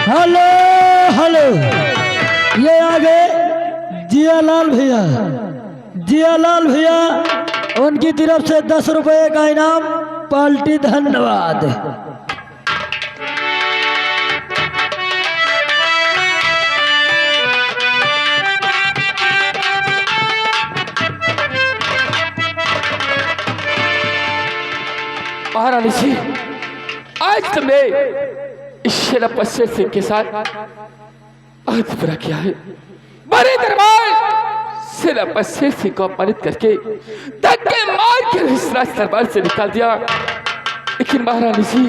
Hello hello, ये आगे जियालाल भैया, जियालाल भैया उनकी तरफ से 10 रुपए का इनाम पार्टी। धन्यवाद। महारानी जी, आज तुमने इस शेरापत सिंह के साथ बहुत बुरा किया है। बड़े दरबार शेरापत सिंह को अपमानित करके धक्के मार के इस राज दरबार से निकाल दिया। लेकिन महारानी जी,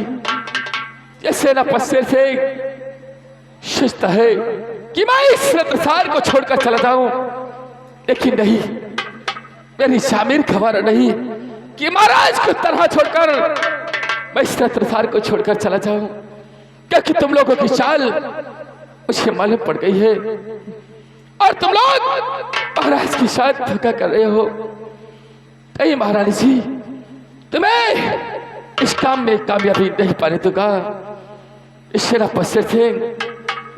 ये शेरापत सिंह सोचता है कि मैं इस रतसार को छोड़कर चला जाऊं, लेकिन नहीं, मेरी शामिर खबर नहीं कि महाराज को तरह छोड़कर मैं इस रतसार को छोड़कर चला जाऊं, क्योंकि तुम लोगों की चाल मुझे मालूम पड़ गई है और तुम लोग महाराज के साथ धोखा कर रहे हो। नहीं महारानी जी, तुम्हें इस काम में कामयाबी नहीं पाने दूंगा। इस शेरापत सिंह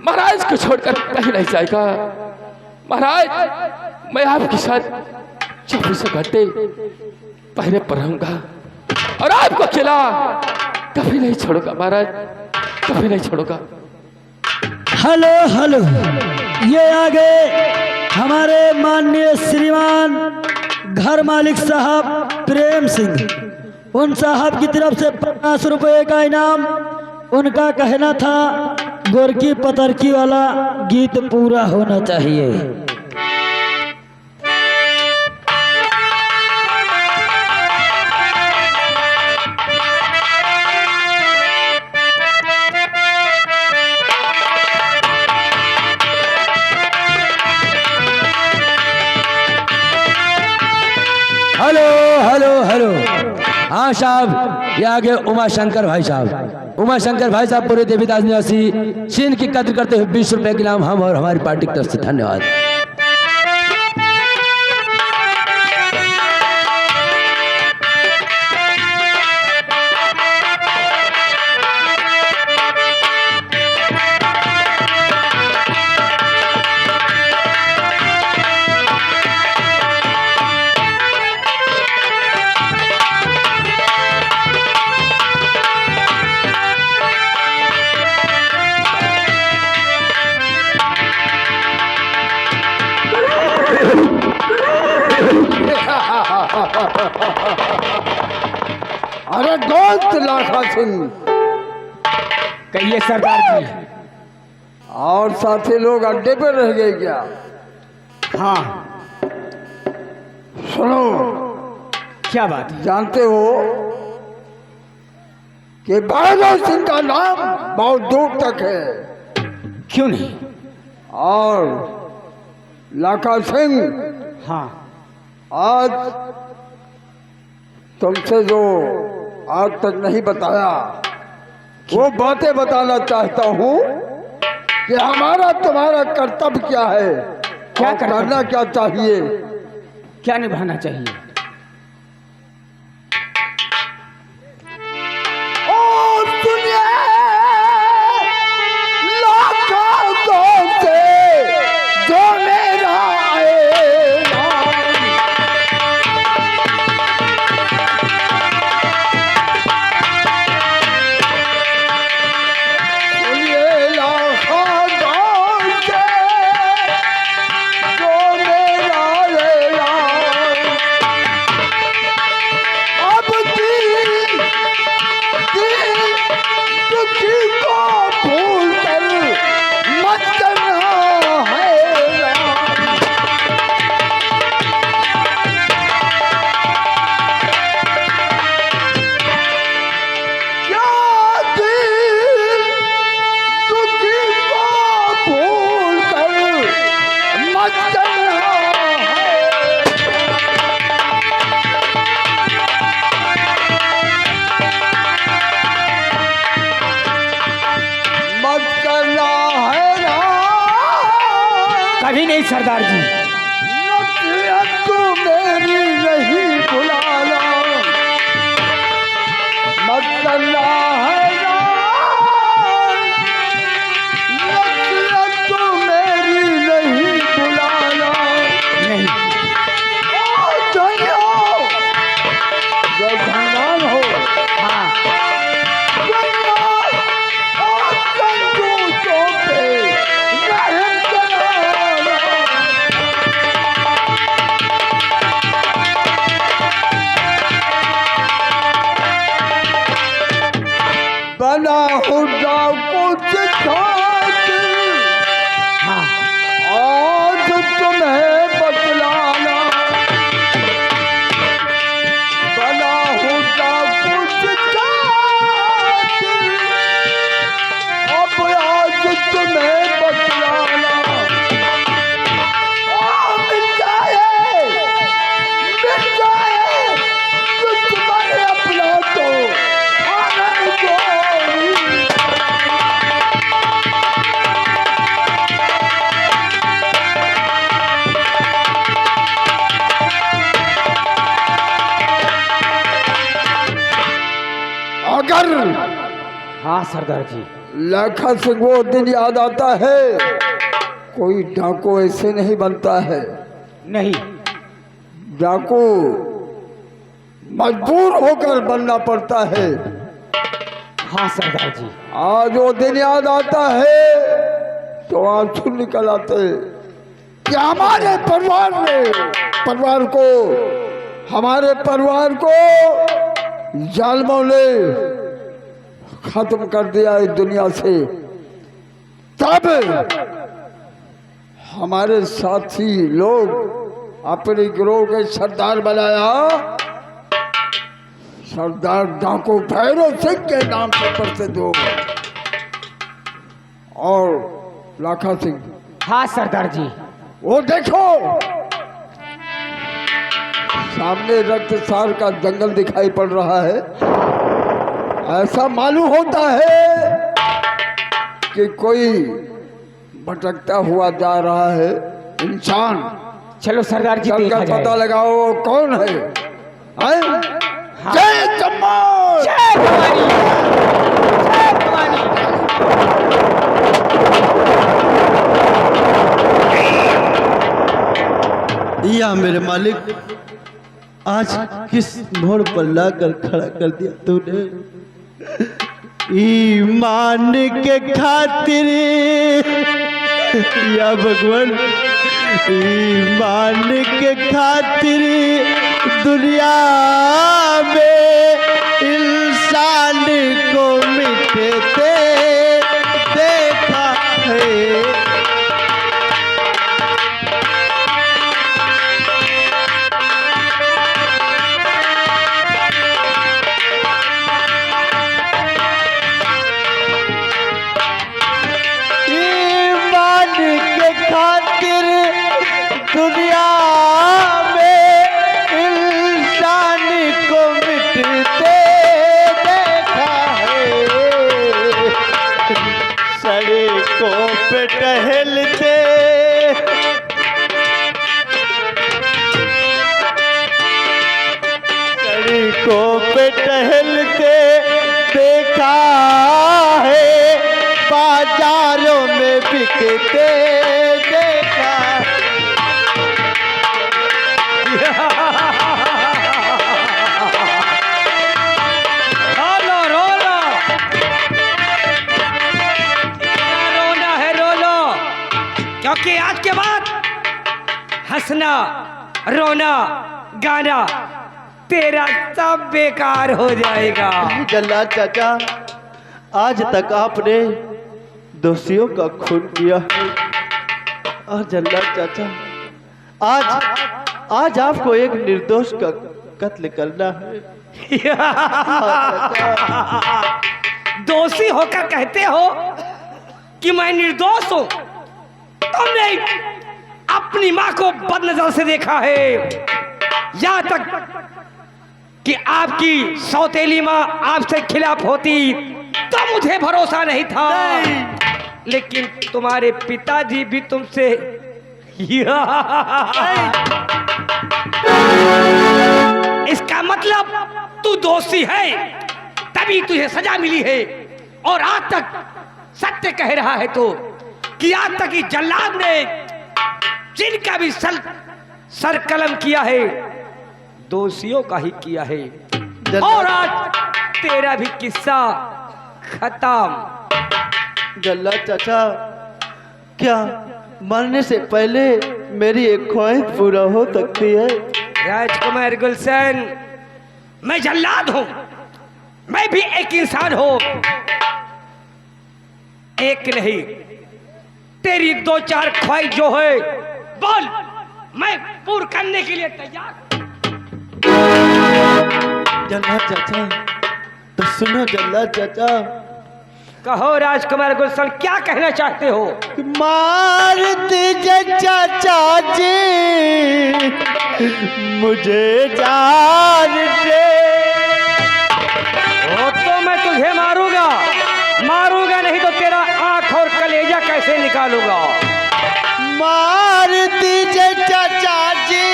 महाराज को छोड़कर कहीं नहीं जाएगा। महाराज, मैं आपके साथ 24 घंटे पहरे पर रहूंगा और आपको अकेला कभी नहीं छोड़ूंगा। महाराज, कभी नहीं छोड़ूंगा। हेलो हेलो, ये आगे हमारे माननीय श्रीमान घर मालिक साहब प्रेम सिंह, उन साहब की तरफ से 50 रुपए का इनाम। उनका कहना था गोरकी पतरकी वाला गीत पूरा होना चाहिए। हेलो हेलो हेलो, हाँ साहब, ये आगे उमा शंकर भाई साहब, उमा शंकर भाई साहब पूरे देवीदास निवासी चीन की कद्र करते हुए 20 रुपए के नाम हम और हमारी पार्टी की तरफ से धन्यवाद। अरे दोस्त लाखा सिंह, कहिए सरदार जी। और साथी लोग अड्डे पे रह गए क्या? हाँ, सुनो, क्या बात है? जानते हो कि भैरव सिंह का नाम बहुत दूर तक है। क्यों नहीं? और लाखा सिंह, हाँ, आज तुमसे जो आज तक नहीं बताया वो बातें बताना चाहता हूँ कि हमारा तुम्हारा कर्तव्य क्या है, क्या और कर्तव्य? करना क्या चाहिए। क्या निभाना चाहिए? ओ दुनिया लाखों दोस्त जो मेरा आएगा, सुनिए लाखों दोस्त जो मेरा आएगा। अब दिल दुखी को भूल कर मत करना है राम। क्या दिल दुखी को भूल कर मत करना है। मत करना है ना, कभी नहीं सरदार जी। नसीहत तू मेरी नहीं भुलाना। मत करना है ना, तुम्हें बतलाना। मिल जाए तो तुम्हारे अपना तो आनंद गोरी। अगर हाँ सरदार जी। लाखा सिंह वो दिन याद आता है, कोई डाकू ऐसे नहीं बनता है। नहीं। डाकू मजबूर होकर बनना पड़ता है। हाँ सरदार जी। आज वो दिन याद आता है तो आंसू निकल आते कि हमारे परिवार को जालिमों ने खत्म कर दिया इस दुनिया से। तब हमारे साथी लोग अपने गिरोह के सरदार बनाया, सरदार डाकू भैरव सिंह के नाम से प्रसिद्ध हो। और लाखा सिंह। हाँ सरदार जी। वो देखो सामने रक्तसार का जंगल दिखाई पड़ रहा है। ऐसा मालूम होता है कि कोई भटकता हुआ जा रहा है इंसान। चलो सरदार जी चल देखा कर जाए। पता लगाओ वो कौन है। हाँ। जय चम्मच। जय भवानी, जय भवानी। या मेरे मालिक, आज किस मोड़ पर लाकर खड़ा कर दिया तूने। ईमान के खातिर या भगवान, ईमान के खातिर दुनिया में इंसान को मिटते देखा है। खातिर दुनिया में इंसान को मिटते देखा है। सड़कों पे टहलते देखा है, बाजारों में बिकते देखा। रोलो रोलो, रोना है रोलो, क्योंकि आज के बाद हंसना रोना गाना तेरा सब बेकार हो जाएगा। जल्लाद चाचा, आज तक आपने दोषियों का खून किया है। और जल्लाद चाचा, आज आपको एक निर्दोष का कत्ल करना है। दोषी होकर कहते हो कि मैं निर्दोष हूं? तुमने अपनी मां को बदनजर से देखा है, यहां तक कि आपकी सौतेली मां आपसे खिलाफ होती तो मुझे भरोसा नहीं था। लेकिन तुम्हारे पिताजी भी तुमसे इसका मतलब तू दोषी है, तभी तुझे सजा मिली है। और आज तक सत्य कह रहा है तो कि आज तक ही जल्लाद ने जिनका भी सर कलम किया है दोषियों का ही किया है। और आज तेरा भी किस्सा खत्म। जल्लाद चाचा, क्या मरने से पहले मेरी एक ख्वाहिश पूरा हो सकती है? राजकुमार गुलशन, मैं जल्लाद हूं, मैं भी एक इंसान हूं। एक नहीं, तेरी दो चार ख्वाहिश जो है बोल, मैं पूर्ण करने के लिए तैयार। जल्लाद चाचा, तो सुनो जल्लाद चाचा, कहो राजकुमार गुलशन, क्या कहना चाहते हो? मार दीजिए चाचा जी मुझे जान दे। वो तो मैं तुझे मारूंगा, मारूंगा नहीं तो तेरा आंख और कलेजा कैसे निकालूंगा। मार दीजिए चाचा जी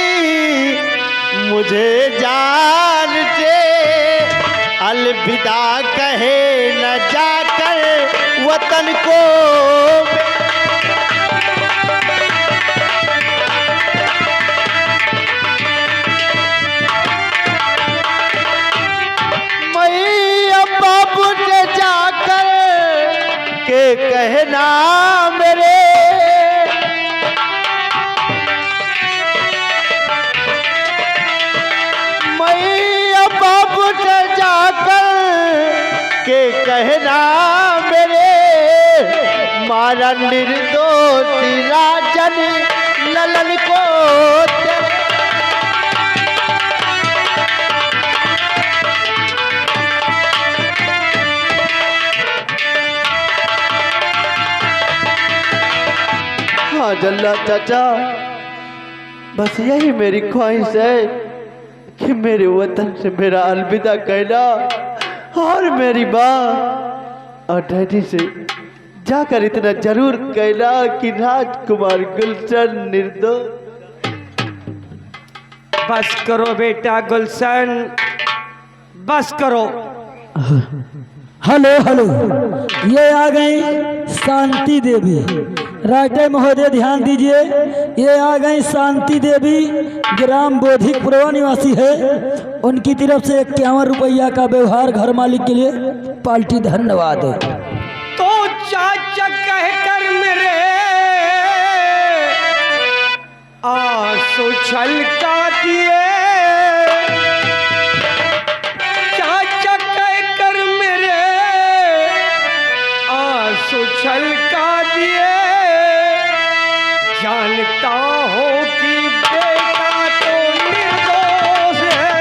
मुझे जान दे। अलविदा कहे न जाकर वतन को। मैं बाबू से जाकर के कहना मेरे। मैं बाबू से जाकर के कहना मेरे। मारा निर्दोषी राजन ललन को तेरे। हाँ जल्ला चाचा, बस यही मेरी ख्वाहिश है कि मेरे वतन से मेरा अलविदा कहना और मेरी माँ और डैडी से जाकर इतना जरूर कहना कि राजकुमार गुलशन निर्दोष। बस करो बेटा गुलशन, बस करो। हेलो हेलो, ये आ गई शांति देवी। राइटर महोदय ध्यान दीजिए, ये आ गई शांति देवी, ग्राम बोधिकपुरवा निवासी है। उनकी तरफ से 51 रुपया का व्यवहार घर मालिक के लिए पार्टी धन्यवाद। तो चाचा कहकर मेरे आंसू छलका दिए। चाचा कहकर मेरे आंसू छलका दिए। जानता हूँ कि बेटा तो निर्दोष है।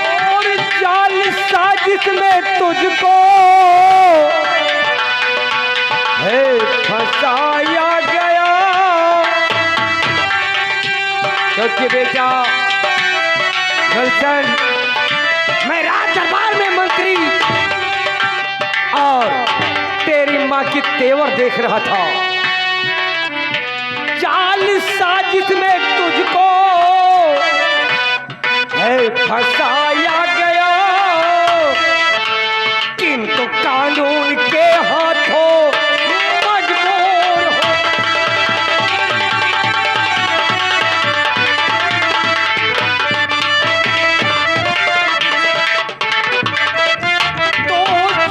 और जाल साजिश में तुझको है फंसाया गया। क्योंकि बेटा गुलशन, मैं राज दरबार में मंत्री और तेरी माँ की तेवर देख रहा था। जाल साजिश में तुझको है फंसाया गया। किंतु कानून के हाथों मजबूर हो।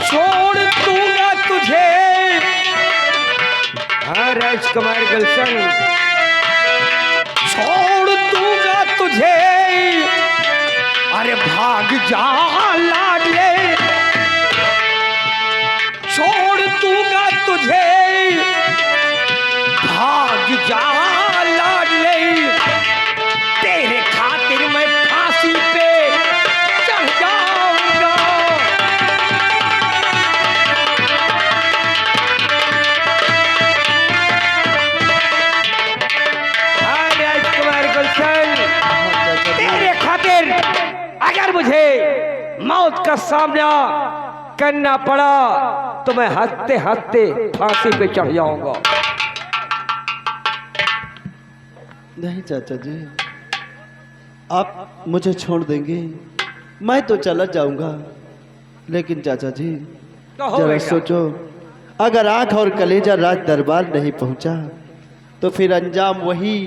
छोड़ दूंगा तुझे। हाँ राजकुमार गुलशन, छोड़ दूंगा तुझे। अरे भाग जा लाडले, छोड़ दूंगा तुझे। भाग जा लाडले, तेरे खातिर मैं फांसी पे चढ़ जाऊंगा। तेरे खातिर अगर मुझे मौत का सामना करना पड़ा तो मैं हंसते हंसते फांसी पे चढ़ जाऊंगा। नहीं चाचा जी, आप मुझे छोड़ देंगे, मैं तो चला जाऊंगा। लेकिन चाचा जी कहो जरा बेटा। सोचो, अगर आंख और कलेजा राज दरबार नहीं पहुंचा तो फिर अंजाम वही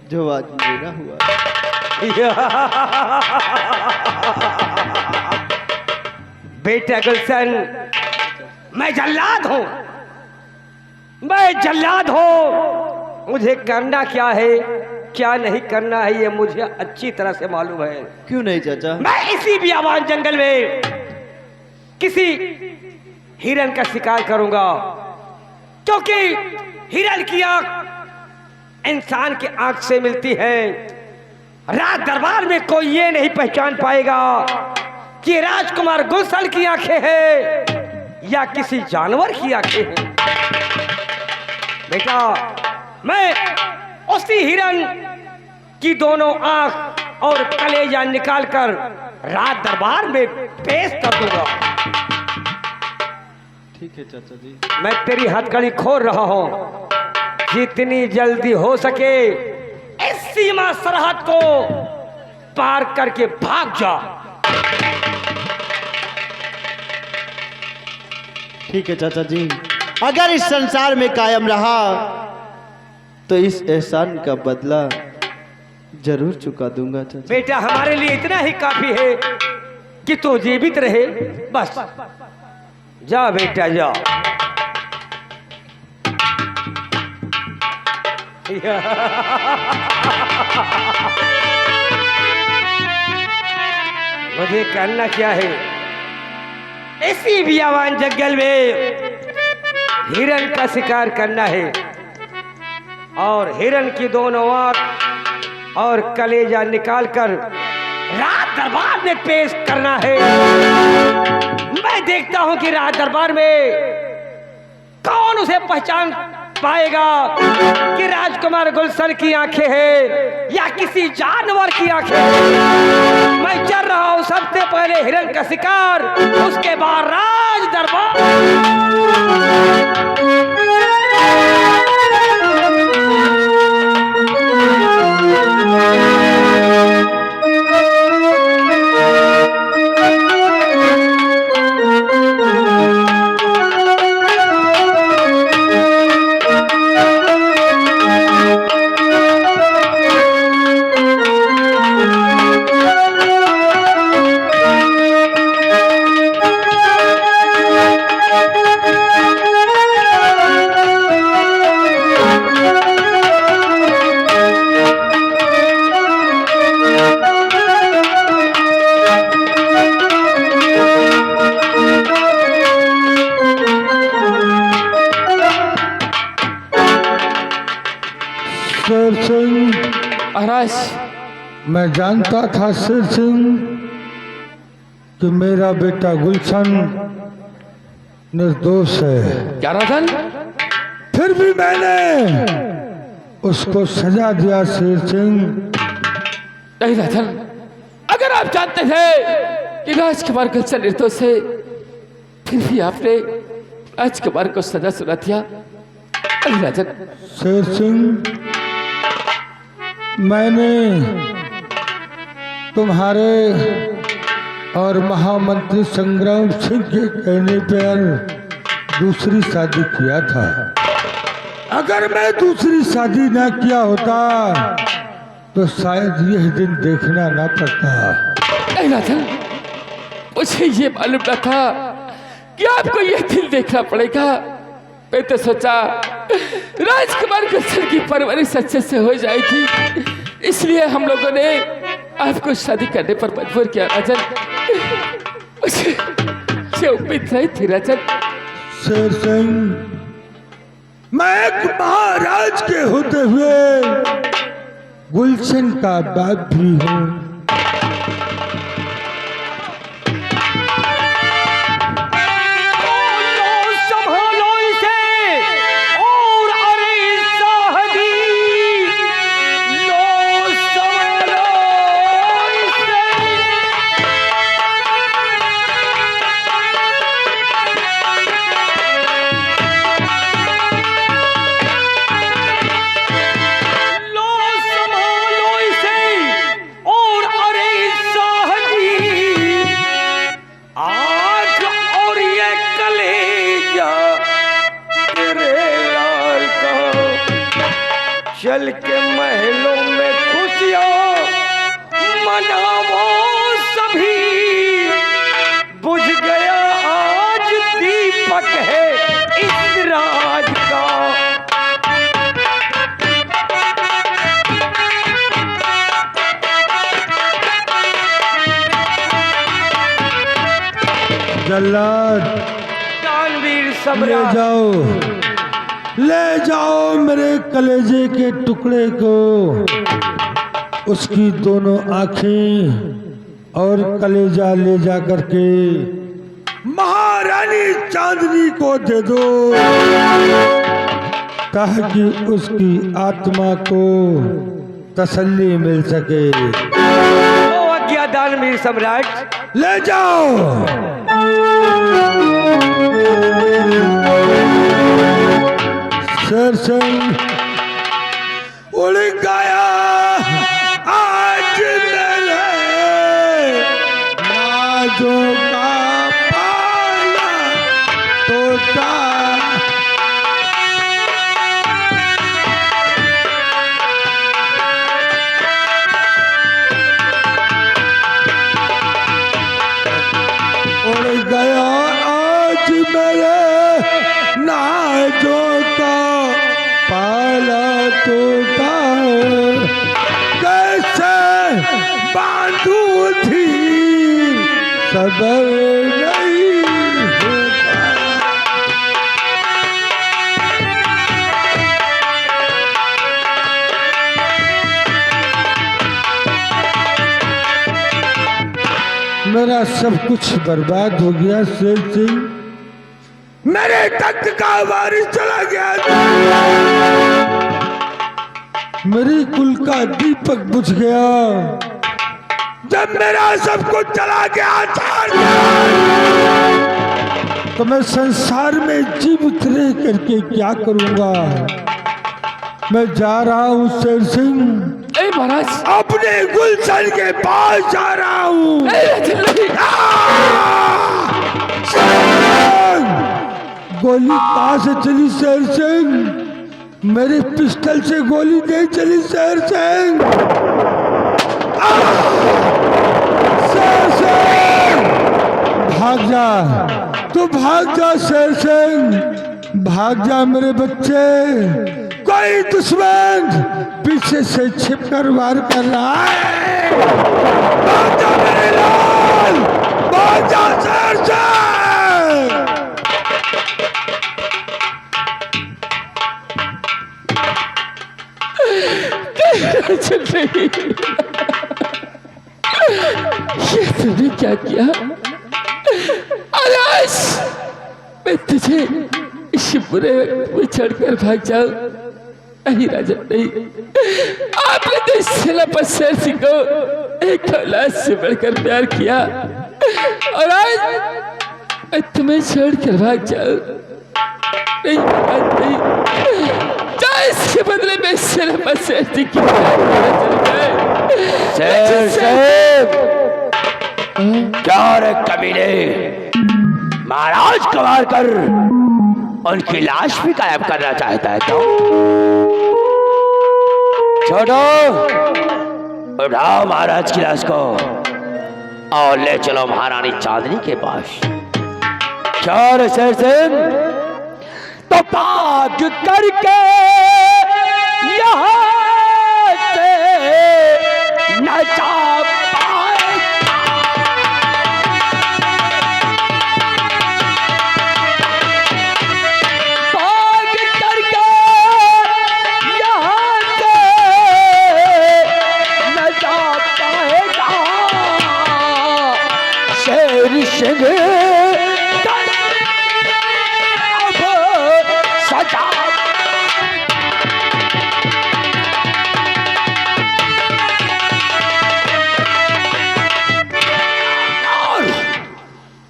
जो आज मेरा हुआ। बेटा गुलशन, मैं जल्लाद हूं, मैं जल्लाद हूं। मुझे करना क्या है क्या नहीं करना है ये मुझे अच्छी तरह से मालूम है। क्यों नहीं चाचा? मैं इसी बियाबान जंगल में किसी हिरन का शिकार करूंगा, क्योंकि हिरन की आंख इंसान की आंख से मिलती है। राज दरबार में कोई ये नहीं पहचान पाएगा कि राजकुमार गुलशन की आंखें हैं या किसी जानवर की आंखें हैं। बेटा, मैं उसी हिरन की दोनों आंख और कलेजा निकालकर राज दरबार में पेश कर दूंगा। ठीक है चाचा जी। मैं तेरी हथकड़ी खोल रहा हूं, जितनी जल्दी हो सके इस सीमा सरहद को पार करके भाग जा। ठीक है चाचा जी, अगर इस संसार में कायम रहा तो इस एहसान का बदला जरूर चुका दूंगा चाचा। बेटा, हमारे लिए इतना ही काफी है कि तू जीवित रहे, बस। जा बेटा जा। मुझे करना क्या है? इसी बियावान जंगल में हिरन का शिकार करना है और हिरन की दोनों आंख और कलेजा निकालकर राज दरबार में पेश करना है। मैं देखता हूं कि राज दरबार में कौन उसे पहचान पाएगा कि राजकुमार गुलशन की आंखें हैं या किसी जानवर की आंखें। मैं चल रहा हूं, सबसे पहले हिरन का शिकार, उसके बाद राज दरबार। शेर सिंह, महाराज, मैं जानता था शेर सिंह कि मेरा बेटा गुलशन निर्दोष है, क्या राजन? फिर भी मैंने उसको सजा दिया शेर सिंह। नहीं राजन, अगर आप जानते थे कि राजकुमार गुलशन निर्दोष है, फिर भी आपने राजकुमार को सजा सुना दिया। नहीं राजन। शेर सिंह, मैंने तुम्हारे और महामंत्री संग्राम सिंह के कहने पर दूसरी शादी किया था। अगर मैं दूसरी शादी ना किया होता तो शायद यह दिन देखना ना पड़ता। नहीं राजन, मुझे ये मालूम न था कि आपको यह दिन देखना पड़ेगा। मैं तो सोचा राजकुमार गुलशन की परवरिश अच्छे से हो जाएगी, इसलिए हम लोगों ने आपको शादी करने पर मजबूर किया राजन। मुझे उम्मीद नहीं थी राजन। शेर सिंह, मैं एक महाराज के होते हुए गुलशन का बाप भी हूँ। चल के महलों में खुशियां मनावो सभी, बुझ गया आज दीपक है इस राज का। जल्लाद, दानवीर ले सम्राट, जाओ ले जाओ मेरे कलेजे के टुकड़े को, उसकी दोनों आंखें और कलेजा ले जा करके महारानी चांदनी को दे दो, ताकि उसकी आत्मा को तसल्ली मिल सके। ओ आज्ञादान मेरे सम्राट। ले जाओ। सरसंग उड़ गया आज मेरे नाजों का पाला तोता, उड़ गया आज मेरे नाजों का पाला तोता, कैसे बांधू थी सबर नहीं होता। मेरा सब कुछ बर्बाद हो गया शेर सिंह, मेरे तख्त का वारिस चला गया, मेरी कुल का दीपक बुझ गया। जब मेरा सब कुछ चला गया तो मैं संसार में जीवित रह करके क्या करूंगा। मैं जा रहा हूँ शेर सिंह, महाराज अपने गुलशन के पास जा रहा हूँ। गोली कहाँ से चली शेर सिंह? मेरे पिस्टल से गोली नहीं चली शेर सिंह। शेर सिंह भाग जा, तू भाग जा शेर सिंह, भाग जा मेरे बच्चे। कोई दुश्मन पीछे से छिपकर वार कर रहा है। भाग जा मेरे लाल, भाग जा शेर सिंह। चल रही ये तूने क्या किया? आलाश, मैं तुझे इस बुरे वक्त में छोड़कर भाग जाऊं? नहीं राजा नहीं, आपने तो इस सिलापत शेर सिंह को एक औलाद से बढ़कर प्यार किया, और आज मैं तुम्हें छोड़कर भाग जाऊं? नहीं नहीं, इसके बदले में सिलापत शेर सिंह की शेर सिंह क्या रे कमीने, महाराज को मार कर उनकी लाश भी गायब करना चाहता है तो छोड़ो, उठाओ महाराज की लाश को और ले चलो महारानी चांदनी के पास। क्या रे शेर सिंह, तो भाग करके यहाँ से न जा पाएगा। भाग करके यहाँ से न जा पाएगा। शेर सिंह सजा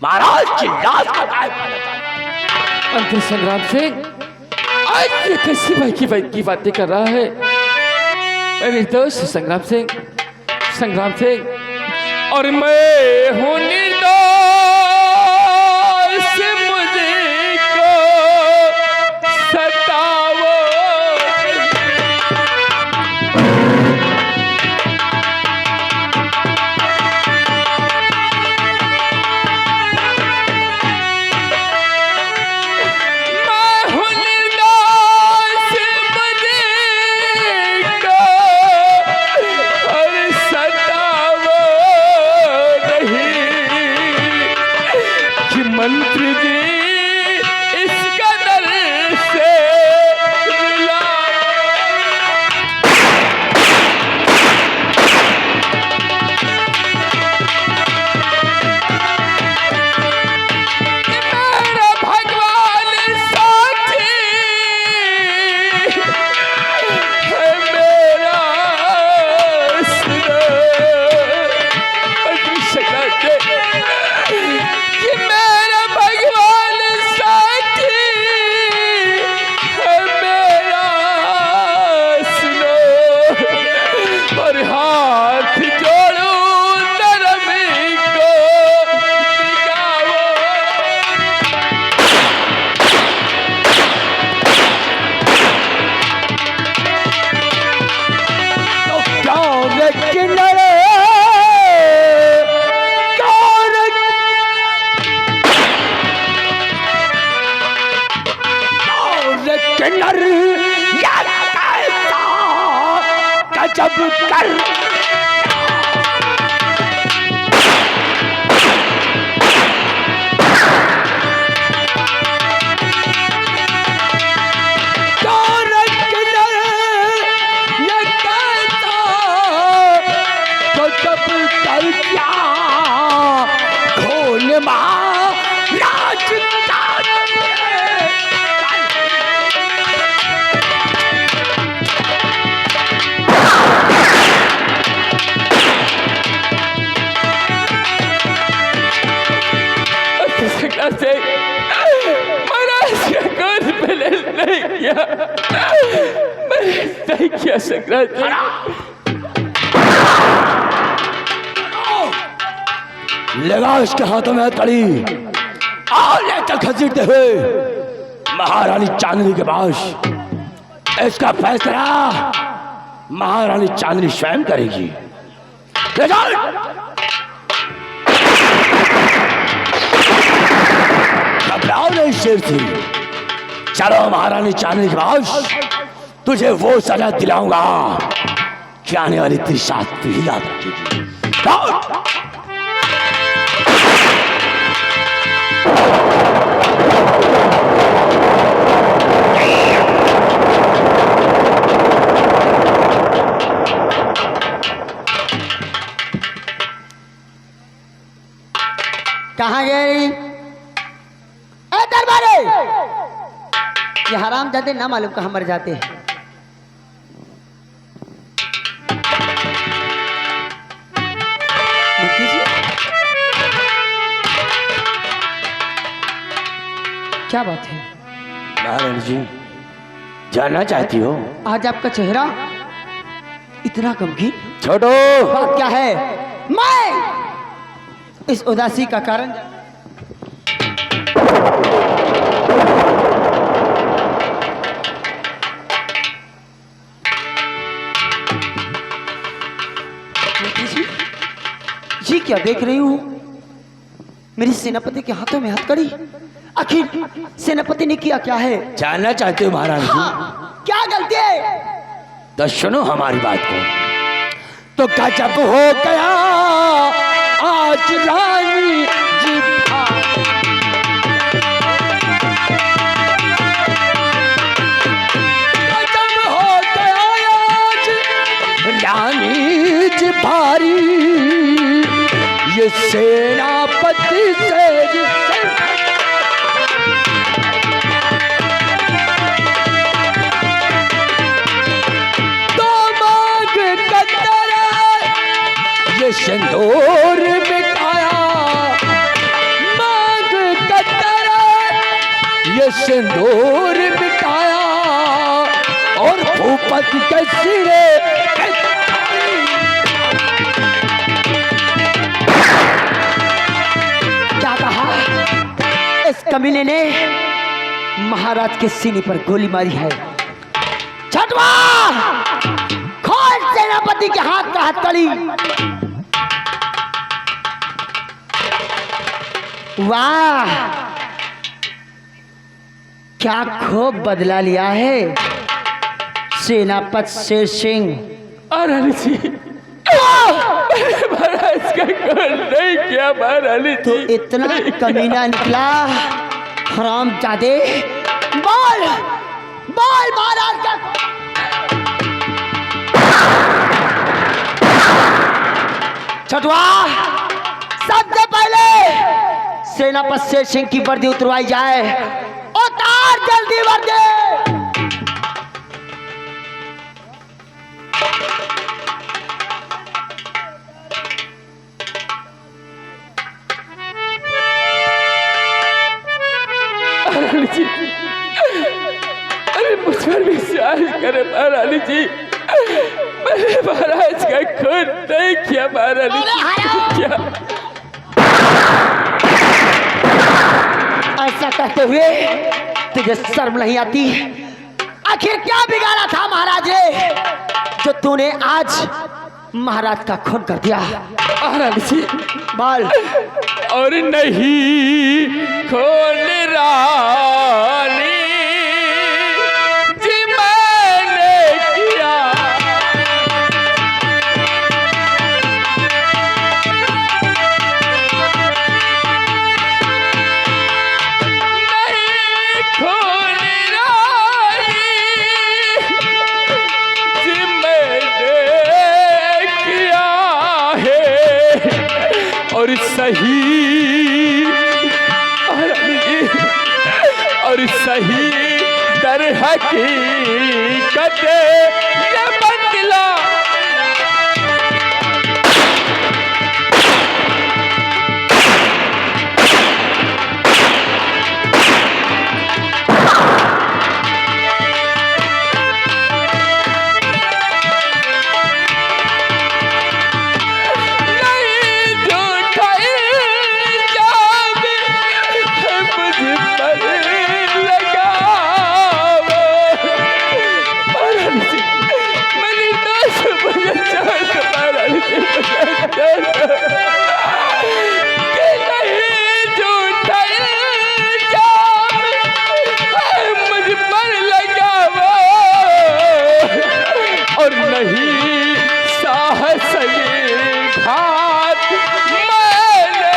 महाराज की लाश का गायब करना चाहता। अंतर संग्राम सिंह आज ये कैसी भाई की बातें कर रहा है? मेरे दोस्त संग्राम सिंह और मैं हूँ निर्दोष, मुझे को सताओ। नहीं हाथ जोड़ू नरमी को दिखाओ। जब कर घोल महाराज से महाराज का गोद में नहीं किया, मैंने नहीं किया संक्रांत। लगा उसके हाथों में हथकड़ी और लेकर घसीटते हुए महारानी चांदनी के पास। इसका फैसला महारानी चांदनी स्वयं करेगी। ले जाओ। घबराओ नहीं शेर सिंह, चलो महारानी चांदनी के पास, तुझे वो सजा दिलाऊंगा कि आने वाली तेरी साथ पीढ़ी याद रखेगी। कहाँ गए दरबारे? ये हराम जाते ना मालूम कहाँ मर जाते हैं। क्या बात है महारानी जी, जानना चाहती हो? आज आपका चेहरा इतना गमगीन। छोटो, बात क्या है? मैं इस उदासी का कारण जी क्या देख रही हूँ? मेरी सेनापति के हाथों में हथकड़ी। आखिर सेनापति ने किया क्या है? जानना चाहते हो महारानी जी? हाँ, क्या गलती है? तो सुनो हमारी बात को। तो गजब हो गया आज रानी जी, गजब हो गया आज रानी जी भारी, ये सेनापति से ये सिंदूर मिटाया, मांग कतरा ये सिंदूर मिटाया, और भूपति के सिरे क्या कहा? इस कमीने ने महाराज के सीने पर गोली मारी है। छठवा खोल सेनापति के हाथ का हथकड़ी। वाह, क्या खूब बदला लिया है सेनापति शेर सिंह। महारानी जी, महाराज का कौन नहीं किया महारानी जी। तो इतना कमीना निकला हरामजादे। बोल बोल महाराज का। छठवा, सबसे पहले सेनापति शेर सिंह की वर्दी उतरवाई जाए। उतार जल्दी वर्दी। महारानी जी, अरे मुझ पर विश्वास करे महारानी जी, मैंने महाराज का खून नहीं किया महारानी जी, क्या ऐसा कहते हुए तुझे शर्म नहीं आती? आखिर क्या बिगाड़ा था महाराज ने जो तूने आज महाराज का खून कर दिया? महारानी जी बोल। और नहीं खून रानी जी मैंने किया, नहीं खून रानी जी मैंने किया है, और सही और सही दर हकीकत ये बदला। और नहीं साहस घात मैंने।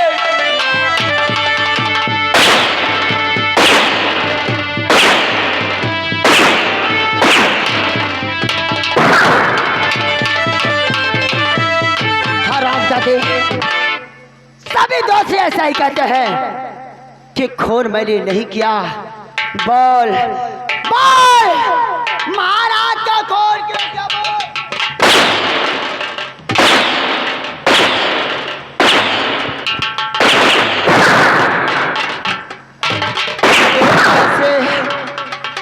हरामजादे, सभी दोषी ऐसा ही कहते हैं कि खून मैंने नहीं किया। बोल बोल, महाराज का खून क्यों किया?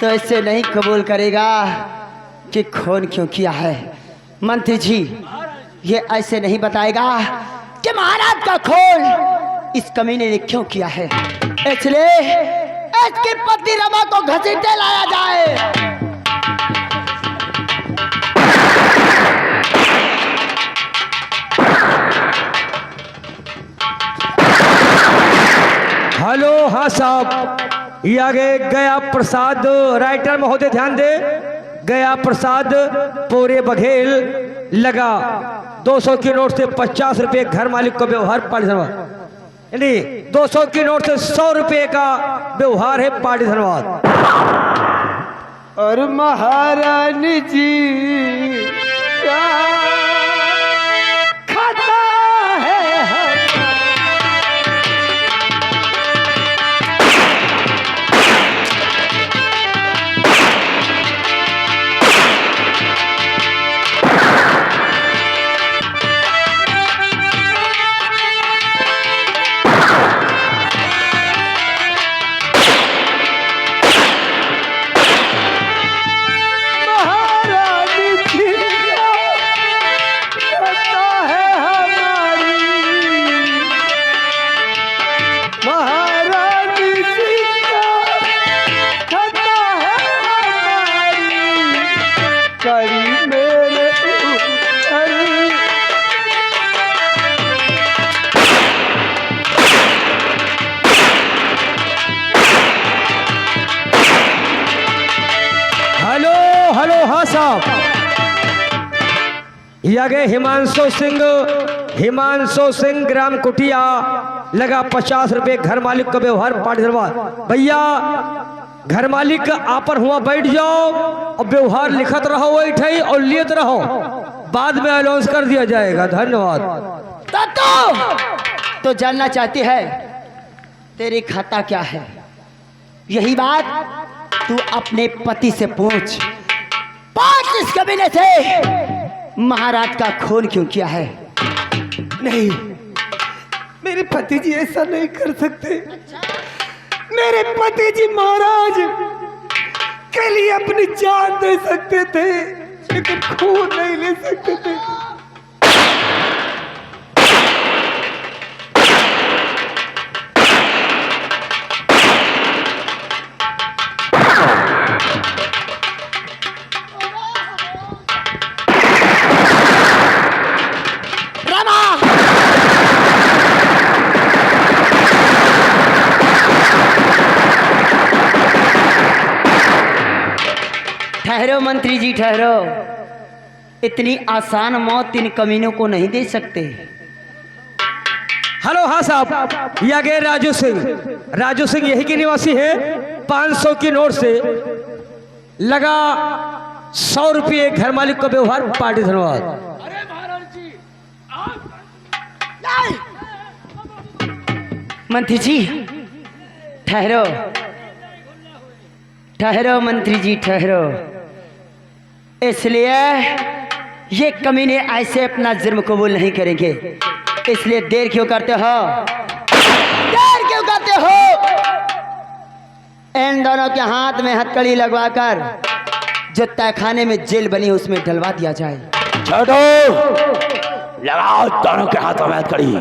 तो ऐसे नहीं कबूल करेगा कि खून क्यों किया है। मंत्री जी ये ऐसे नहीं बताएगा कि महाराज का खून इस कमीने ने क्यों किया है, इसलिए इसकी पत्नी रमा को घसीटे लाया जाए। हेलो, हाँ साहब, ये आगे गया प्रसाद राइटर महोदय ध्यान दे। गया प्रसाद पोरे बघेल लगा 200 की नोट से 50 रुपए घर मालिक को व्यवहार पार्टी धन्यवाद। नहीं, 200 की नोट से 100 रुपए का व्यवहार है पार्टी धन्यवाद। और महारानी जी का खाता है यगे हिमांशु सिंह ग्राम कुटिया लगा 50 रुपए घर मालिक का व्यवहार पार्टी धन्यवाद। भैया घर मालिक आपन हुआ बैठ जाओ और व्यवहार लिखत रहो वही और लियत रहो, बाद में अनाउंस कर दिया जाएगा। धन्यवाद। तो जानना चाहती है तेरी खाता क्या है? यही बात तू अपने पति से पूछ इस कमीने से महाराज का खून क्यों किया है? नहीं, मेरे पति जी ऐसा नहीं कर सकते। मेरे पति जी महाराज के लिए अपनी जान दे सकते थे, लेकिन खून नहीं ले सकते थे। ठहरो मंत्री जी ठहरो, इतनी आसान मौत इन कमीनों को नहीं दे सकते। हेलो, हाँ साहब, ये आगे राजू सिंह। राजू सिंह यही के निवासी है। 500 की नोट से लगा 100 रुपये घर मालिक का व्यवहार। पार्टी धन्यवाद। मंत्री जी ठहरो, ठहरो मंत्री जी ठहरो। इसलिए ये कमीने ऐसे अपना जुर्म कबूल नहीं करेंगे, इसलिए देर क्यों करते हो? देर क्यों करते हो? इन दोनों के हाथ में हथकड़ी लगवाकर जो तहखाने में जेल बनी उसमें डलवा दिया जाए। छोड़ो, लगाओ दोनों के हाथों में हथकड़ी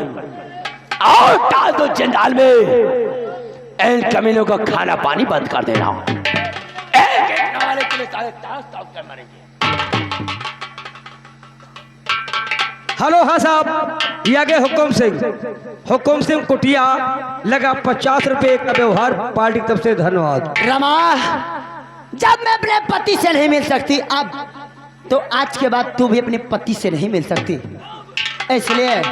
और डाल दो जंजाल में। इन कमीनों को खाना पानी बंद कर देना। हेलो, हाँ साहब, ये आगे हुकुम सिंह कुटिया लगा 50 रुपये का व्यवहार। पार्टी की तरफ से धन्यवाद। रमा, जब मैं अपने पति से नहीं मिल सकती अब, तो आज के बाद तू भी अपने पति से नहीं मिल सकती। इसलिए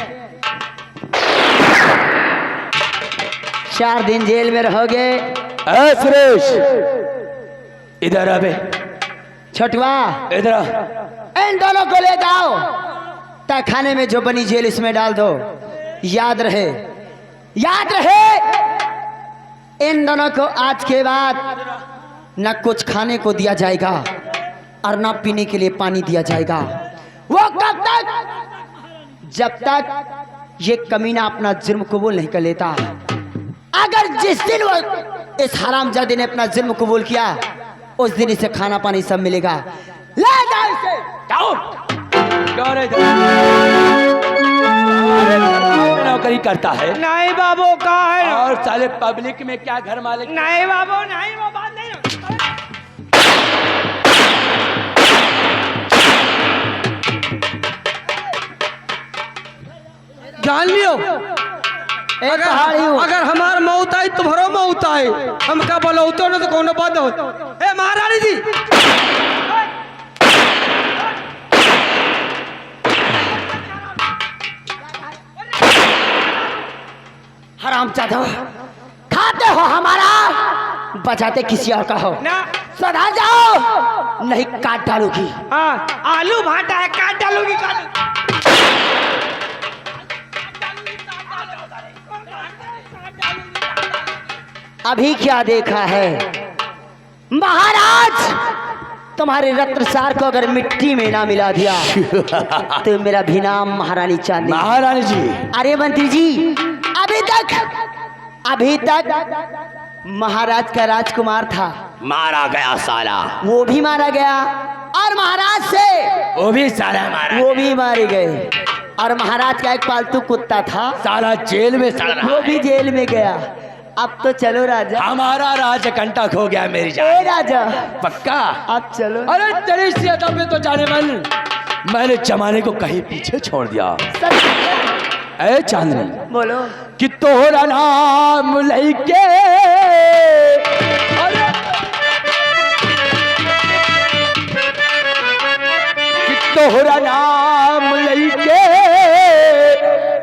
4 दिन जेल में रहोगे। सुरेश, इधर आ बे। छोटवा, इधर आ। इन दोनों को ले जाओ तहखाने में जो बनी जेल इसमें डाल दो। याद रहे, याद रहे, इन दोनों को आज के बाद न कुछ खाने को दिया जाएगा और न पीने के लिए पानी दिया जाएगा। वो कब तक? जब तक ये कमीना अपना जुर्म कबूल नहीं कर लेता। अगर जिस दिन वो इस हरामजादे ने अपना जुर्म कबूल किया, उस दिन इसे खाना पानी सब मिलेगा। ले जाओ इसे। नौकरी करता है नहीं बाबू का है। और साले पब्लिक में क्या घर मालिक। नहीं बाबू नहीं, वो बात नहीं। जान लियो, अगर हमार मौत आई तुम्हारो मौत आए, हम का बोलौतो ना तो कोनो बात हो। ए महारानी जी, हरामजादा, खाते हो हमारा, बचाते किसी और का हो ना। सदा जाओ, नहीं काट डालूगी। हाँ, आलू भाटा है, काट डालूगी। अभी क्या देखा है महाराज? तुम्हारे रत्नसार को अगर मिट्टी में ना मिला दिया तो मेरा भी नाम महारानी चांदी। महारानी जी, अरे मंत्री जी, अभी तक महाराज का राजकुमार था, मारा गया साला। वो भी मारा गया, और महाराज से वो भी साला मारा, वो भी मारे गए। और महाराज का एक पालतू कुत्ता था, साला जेल में सड़ रहा वो भी जेल में गया। अब तो चलो राजा, हमारा राज कंटक हो गया मेरी ए जान। राजा, पक्का? अब चलो। अरे तेरी सीता पे तो जाने मन, मैंने जमाने को कहीं पीछे छोड़ दिया। ए चांदनी, बोलो। कि तोहरा नाम लइके, कि तोहरा नाम लइके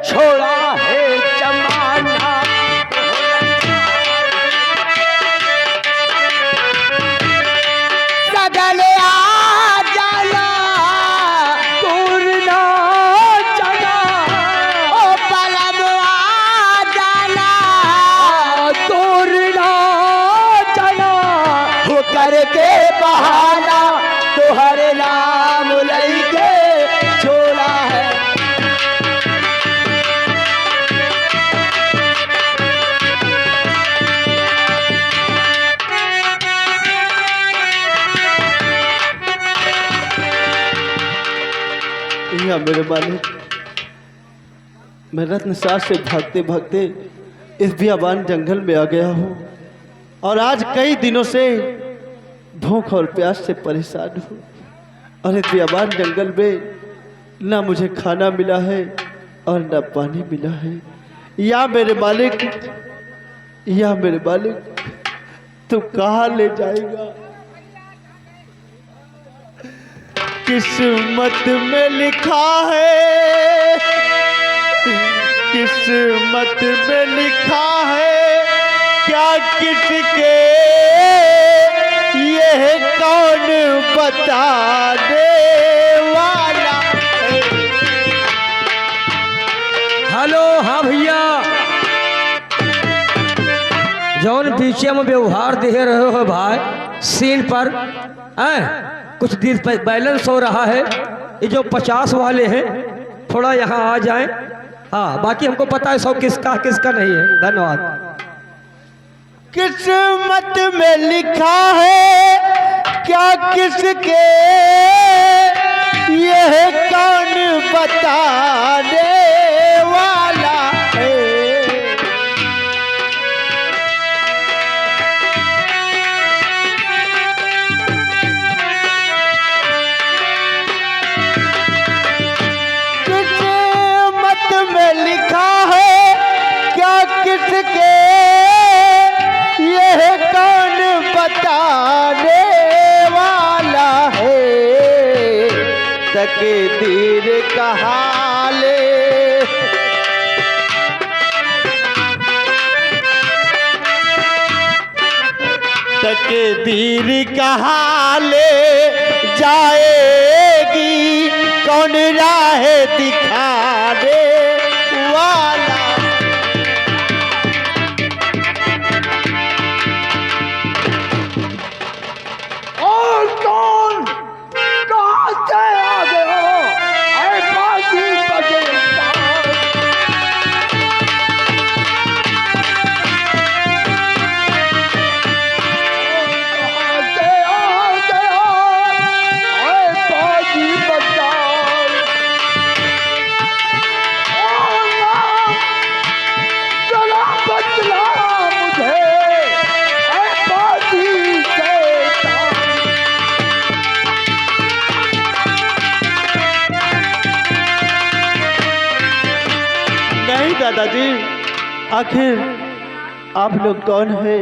छोड़ा है जमाना। सगले आ जाना, दूर ना जाना, ओ पलम आ जाना, दूर ना जाना, हो करके बहाना तोहरे नाम लइके छोड़ा है। या मेरे मालिक, मैं रत्नसार से भागते भागते इस बियाबान जंगल में आ गया हूँ, और आज कई दिनों से भूख और प्यास से परेशान हूँ। और इस बियाबान जंगल में ना मुझे खाना मिला है और ना पानी मिला है। या मेरे मालिक, या मेरे मालिक, तू कहाँ ले जाएगा? किस्मत में लिखा है, किस्मत में लिखा है, क्या किसके यह कौन बताने वाला है। हेलो, हाँ भैया, जौन पीछे में व्यवहार दे रहे हो भाई सीन पर कुछ दिन बैलेंस हो रहा है। ये जो 50 वाले हैं थोड़ा यहाँ आ जाएं। हाँ, बाकी हमको पता है 100 किसका किसका नहीं है। धन्यवाद। किस्मत में लिखा है, क्या किसके यह कौन बताने वाला है। किस्मत में लिखा है, क्या किसके यह कौन बताने वाला है। तकदीर का हाल, तकदीर का हाल जाएगी कौन राह दिखाने वाला। और कौन कहाँ से आ गए हो? अरे बाजी बजे कहाँ से आ गए हो? अरे बाजी बजाओ। चला बचला मुझे, अरे बाजी से नहीं दादाजी, आखिर आप लोग कौन है?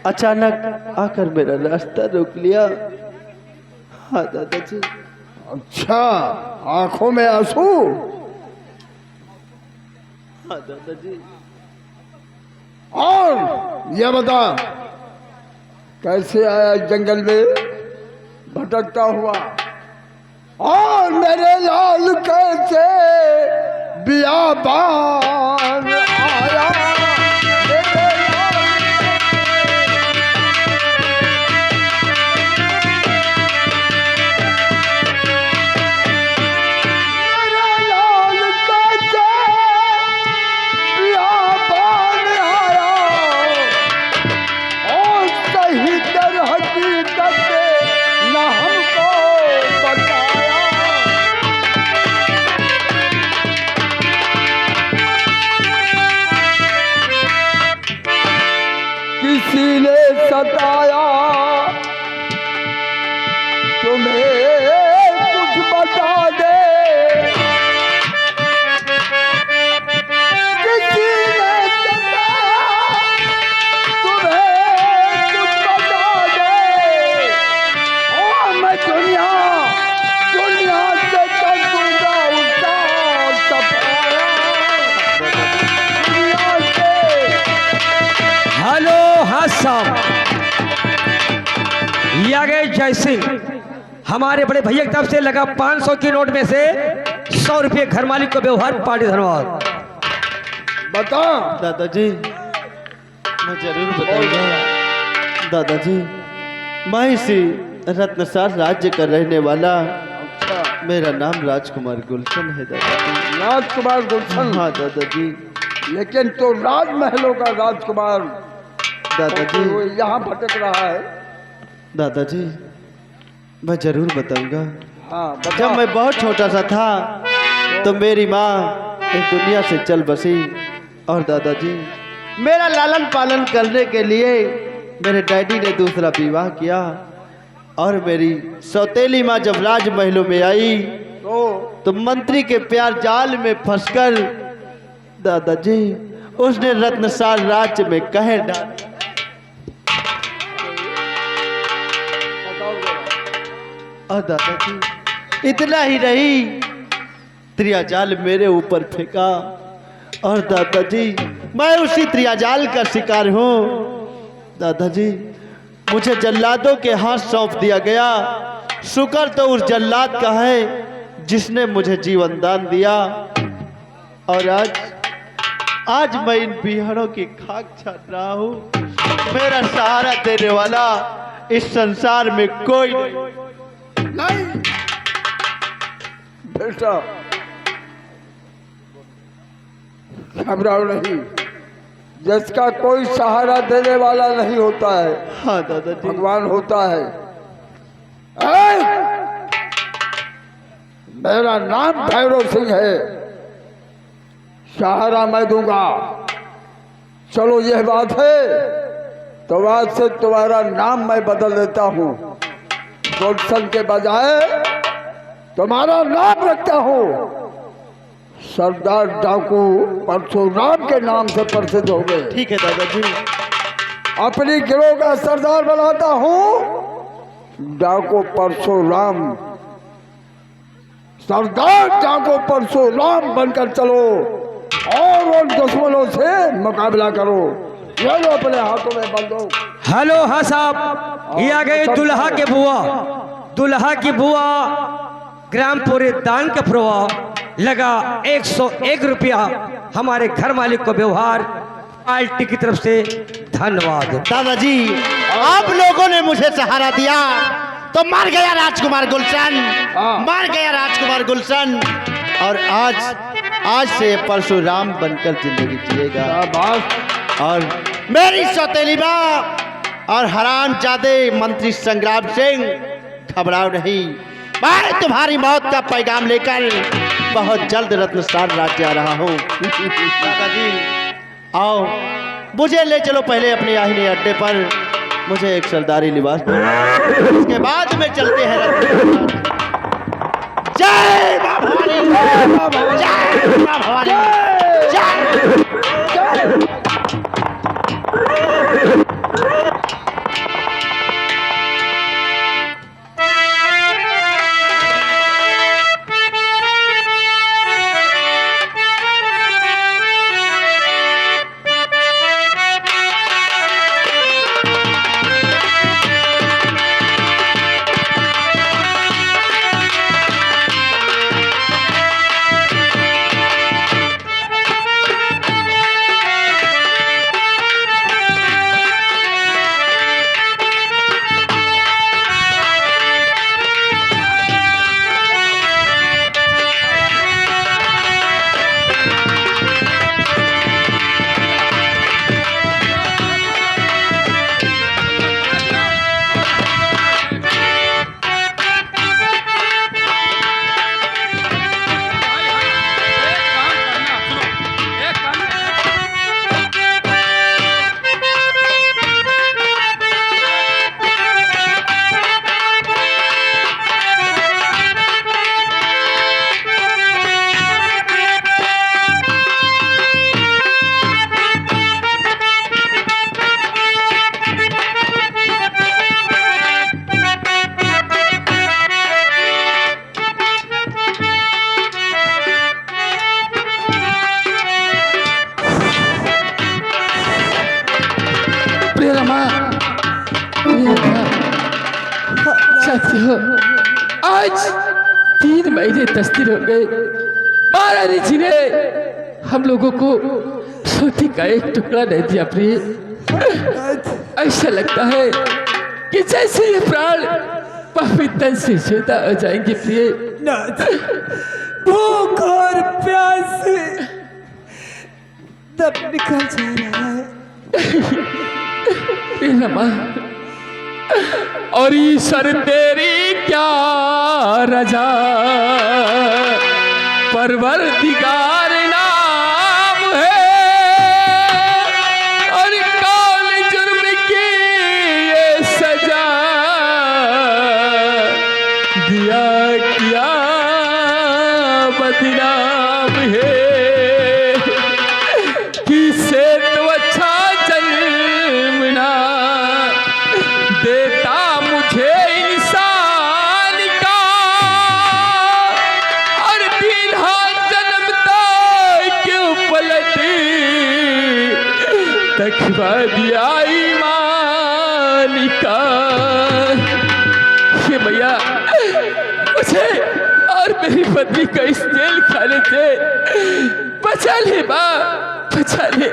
अचानक आकर मेरा रास्ता रोक लिया। हाँ दादाजी। अच्छा, आंखों में आंसू। हाँ दादाजी। और ये बता, कैसे आया जंगल में भटकता हुआ? और मेरे लाल कैसे बियाबान आया? मेरे लाल मेरे लाल कैसे बियाबान आया? और सही दर हकीकत न हमको बताया। किसी ने सताया तुम्हें कुछ बता दे। किसी ने सताया तुम्हें कुछ बता दे। और मैं दुनिया दुनिया से कर दूंगा उसका सफाया। दुनिया से हेलो, हाँ साहब, ये आ गए जय सिंह। हमारे बड़े भैया की तरफ से लगा 500 की नोट में से 100 रुपये घर मालिक को व्यवहार पार्टी। धन्यवाद। बता। दादाजी, मैं जरूर बताऊंगा। दादाजी, मैं इसी रत्नसार राज्य का रहने वाला, अच्छा, मेरा नाम राजकुमार गुलशन है दादाजी। राजकुमार गुलशन। हाँ दादाजी। लेकिन तो राजमहलों का राजकुमार दादाजी, वो यहाँ भटक रहा है। दादाजी, मैं जरूर बताऊंगा। हाँ बता। जब मैं बहुत छोटा सा था तो मेरी माँ इस दुनिया से चल बसी। और दादाजी, मेरा लालन पालन करने के लिए मेरे डैडी ने दूसरा विवाह किया। और मेरी सौतेली माँ जब राजमहलों में आई तो मंत्री के प्यार जाल में फंसकर दादाजी उसने रत्नसार राज्य में कहर डाला। और दादाजी, इतना ही नहीं, त्रियाजाल मेरे ऊपर फेंका और दादाजी मैं उसी त्रियाजाल का शिकार हूँ। दादाजी मुझे जल्लादों के हाथ सौंप दिया गया। शुक्र तो उस जल्लाद का है जिसने मुझे जीवन दान दिया। और आज मैं इन बिहारों की खाक छाट रहा हूँ। मेरा सहारा देने वाला इस संसार में कोई नहीं। बेटा घबराओ नहीं, जिसका कोई सहारा देने वाला नहीं होता है, हाँ दादाजी। भगवान होता है। ऐ! मेरा नाम भैरव सिंह है, सहारा मैं दूंगा। चलो यह बात है तो आज से तुम्हारा नाम मैं बदल देता हूँ। गुलशन के बजाय तुम्हारा नाम रखता हूँ। सरदार डाकू परशुराम के नाम से प्रसिद्ध हो गए। ठीक है दादाजी। अपनी गिरोह का सरदार बनाता हूँ डाकू परशुराम। सरदार डाकू परशुराम बनकर चलो और उन दुश्मनों से मुकाबला करो। ये लो अपने हाथों में बंदूक। हेलो, हाँ साहब, ये आ गए दुल्हा के बुआ। दुल्हा की बुआ ग्रामपुरी दान का प्रभाव लगा 101 रुपया हमारे घर मालिक को व्यवहार पार्टी की तरफ से धन्यवाद। दादाजी आप लोगों ने मुझे सहारा दिया तो मर गया राजकुमार गुलशन, मर गया राजकुमार गुलशन। और आज से परशुराम बनकर जिंदगी जिएगा। और मेरी सौतेली माँ और हरामजादे मंत्री संग्राम सिंह, घबराओ नहीं, मैं तुम्हारी मौत का पैगाम लेकर बहुत जल्द रत्नसार राज्य आ रहा हूँ। दादाजी आओ, मुझे ले चलो पहले अपने आहिने अड्डे पर। मुझे एक सरदारी लिबास दो, उसके बाद में चलते हैं रत्नसार। जय मां भवानी, जय मां भवानी, जय। साथियों, आज 3 महीने 10 दिन हो गए महारानी जी ने हम लोगों को सोती का एक टुकड़ा नहीं दिया। प्रिय, ऐसा लगता है कि जैसे ये प्राण पवित्र से जुदा हो जाएंगे। प्रिय, भूख और प्यास से दम निकल जा रहा है। रमा, और ईश्वर तेरी क्या रजा, परवरदिगार नाम है, और कौन जुर्म की ये सजा, दिया किया बदनाम है, किसे तो अच्छा जन्मना देता मुझे इंसान का, तखवा दिया ईमान का। हे मैया, मुझे और मेरी पत्नी को इस जेल खाने से बचा ले माँ, बचा ले।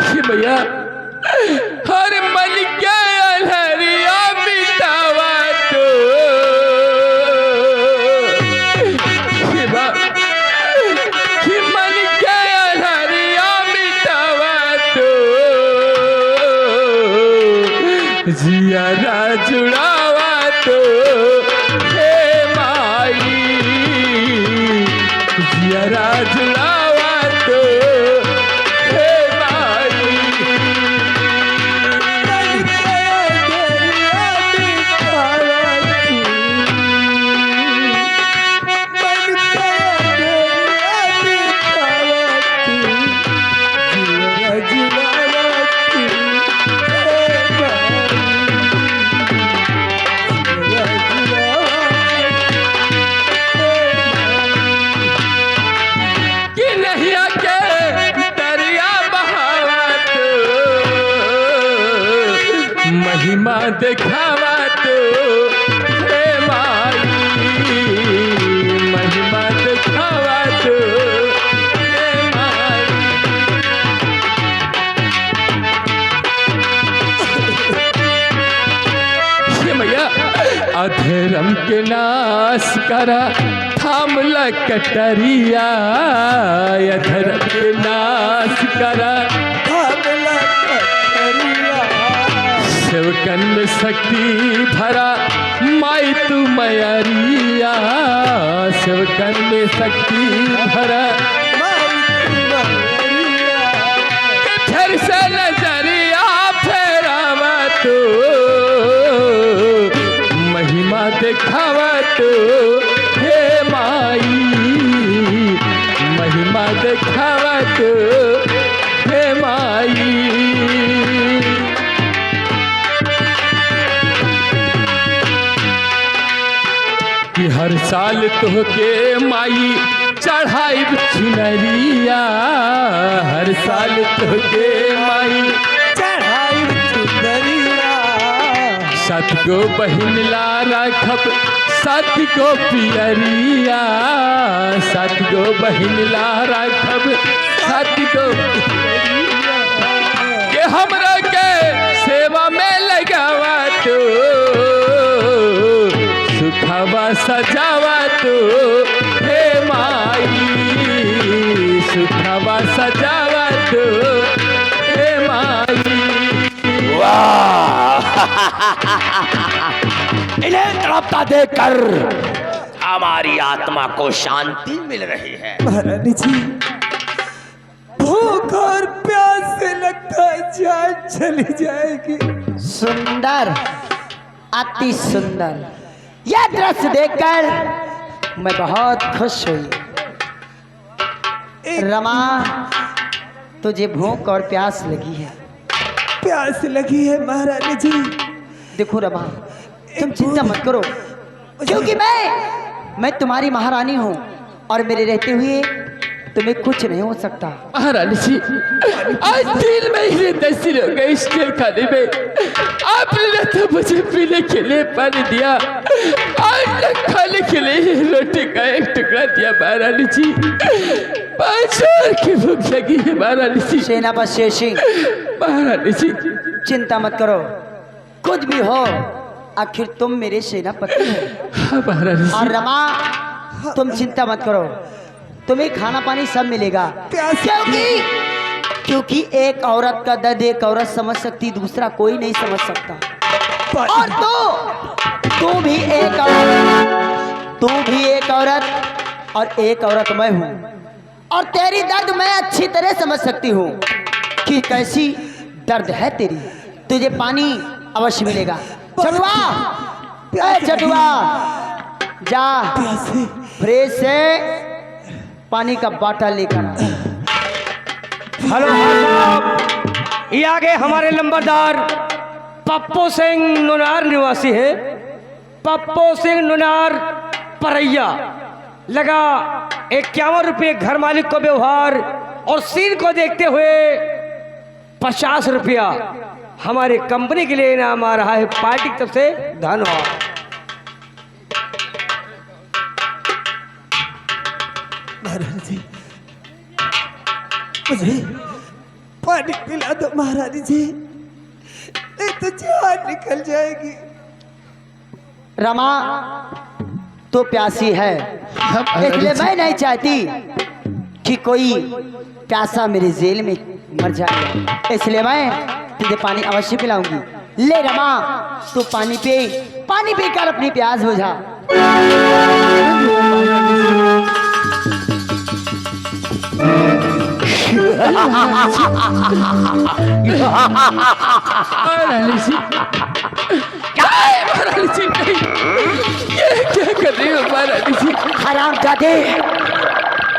हे मैया, हर मन के अलहरिया मिटावा तो। हे माँ, कि मन के अलहरिया मिटावा तो, जियारा जुड़ावा तो। हे माई, जियारा जुड़ावा तो। हे माई, कि नहिया के दरिया बहावा तो, महिमा दिखावा तो। हे माई, महिमा दिखावा तो। हे माई, हे मैया, अधर्म के नाश करा थामला कटरिया। अधर्म के नाश करा थामला कटरिया। सेवकन में शक्ति भरा माई तू मैरिया। सेवकन में शक्ति भरा कि फिर से नजरिया फेरावा तो, महिमा दिखावा तो। हे माई, महिमा दिखावा तो। हे माई, कि हर साल तोहके माई चढ़ाई चुनरिया। हर साल तोहके माई चढ़ाई चुनरिया। 7 गो बहिन ला राखब 7 गो पियरिया। 7 गो बहिन ला राखब 7 गो पियरिया। के हमरा के सेवा में लगावा तो, सुखावा सजावा तो। हे माई, सुखावा सजावा तो। हे माई, इन्हें तड़पता देखकर हमारी आत्मा को शांति मिल रही है। महारानी जी, भूख और प्यास से लगता है जान चली जाएगी। सुंदर, अति सुंदर यह दृश्य देखकर मैं बहुत खुश हुई। रमा, तुझे भूख और प्यास लगी है। प्यास लगी है महारानी जी। देखो रमा, तुम चिंता मत करो, क्योंकि मैं तुम्हारी महारानी हूँ और मेरे रहते हुए तुम्हें कुछ नहीं हो सकता। महारानी जी, आज 3 महीने 10 दिन हो गए इस जेल खाने में। आपने न तो मुझे पीने के लिए पानी दिया, आज न खाने के लिए रोटी का एक टुकड़ा दिया। महारानी जी, 5 और की भूख लगी है महारानी जी। सेनापति शेर सिंह, महारानी जी, चिंता मत करो, कुछ भी हो आखिर तुम मेरे सेनापति हो। हाँ महारानी जी। और रमा, तुम चिंता मत करो, तुम्हें खाना पानी सब मिलेगा। क्योंकि एक औरत का दर्द एक औरत समझ सकती, दूसरा कोई नहीं समझ सकता। और तू भी एक औरत, तू भी एक औरत और एक औरत मैं हूँ, और तेरी दर्द मैं अच्छी तरह समझ सकती हूँ कि कैसी दर्द है तेरी। तुझे पानी अवश्य मिलेगा। चटुआ, चटुआ, जा फ्रेश से पानी का बाटल लेकर आ। हेलो साहब, ये आगे हमारे नंबरदार पप्पू सिंह नुनार निवासी है। पप्पू सिंह नुनार परैया, लगा 51 रुपये घर मालिक को व्यवहार और सीन को देखते हुए 50 रुपया हमारे कंपनी के लिए इनाम आ रहा है, पार्टी की तरफ से धन्यवाद। महारानी जी, मुझे पानी पिला दो महारानी जी, नहीं तो जान निकल जाएगी। रमा तो प्यासी है, इसलिए मैं नहीं चाहती कि कोई प्यासा मेरे जेल में मर जाए, इसलिए मैं तुझे पानी अवश्य पिलाऊंगी। ले रमा, तू पानी पीकर अपनी प्यास बुझा। महारानी जी, क्या है महारानी जी? नहीं, ये क्या कर रही हो महारानी जी? हरामजादे,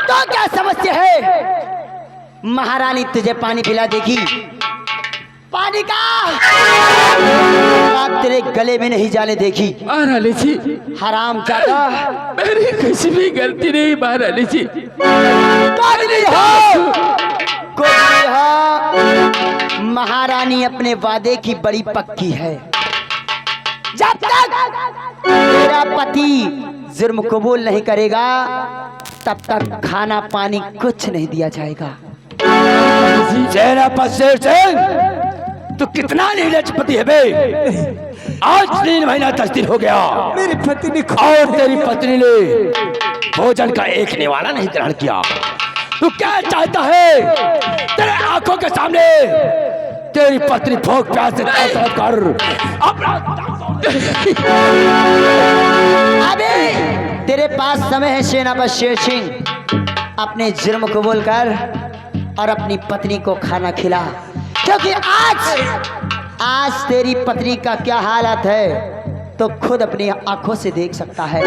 तो क्या समझते है? महारानी तुझे पानी पिला देगी, पानी का बात तेरे गले में नहीं जाने देगी। महारानी जी, हरामजादा, मेरी कुछ भी गलती नहीं महारानी जी। कोई नहीं हो, महारानी अपने वादे की बड़ी पक्की है। जब तक तेरा पति जुर्म कबूल नहीं करेगा, तब तक खाना पानी कुछ नहीं दिया जाएगा। सेनापति शेर सिंह, तू कितना निर्लजपति है बे? आज 3 महीना 10 दिन हो गया मेरी पत्नी और तेरी पत्नी ने भोजन का एक निवाला नहीं ग्रहण किया। तू क्या चाहता है? तेरे आंखों के सामने तेरी पत्नी भूख प्यास से तड़प कर अबे तेरे पास समय है सेनापति शेर सिंह, अपने जुर्म कबूल कर और अपनी पत्नी को खाना खिला, क्योंकि आज तेरी पत्नी का क्या हालत है तो खुद अपनी आंखों से देख सकता है।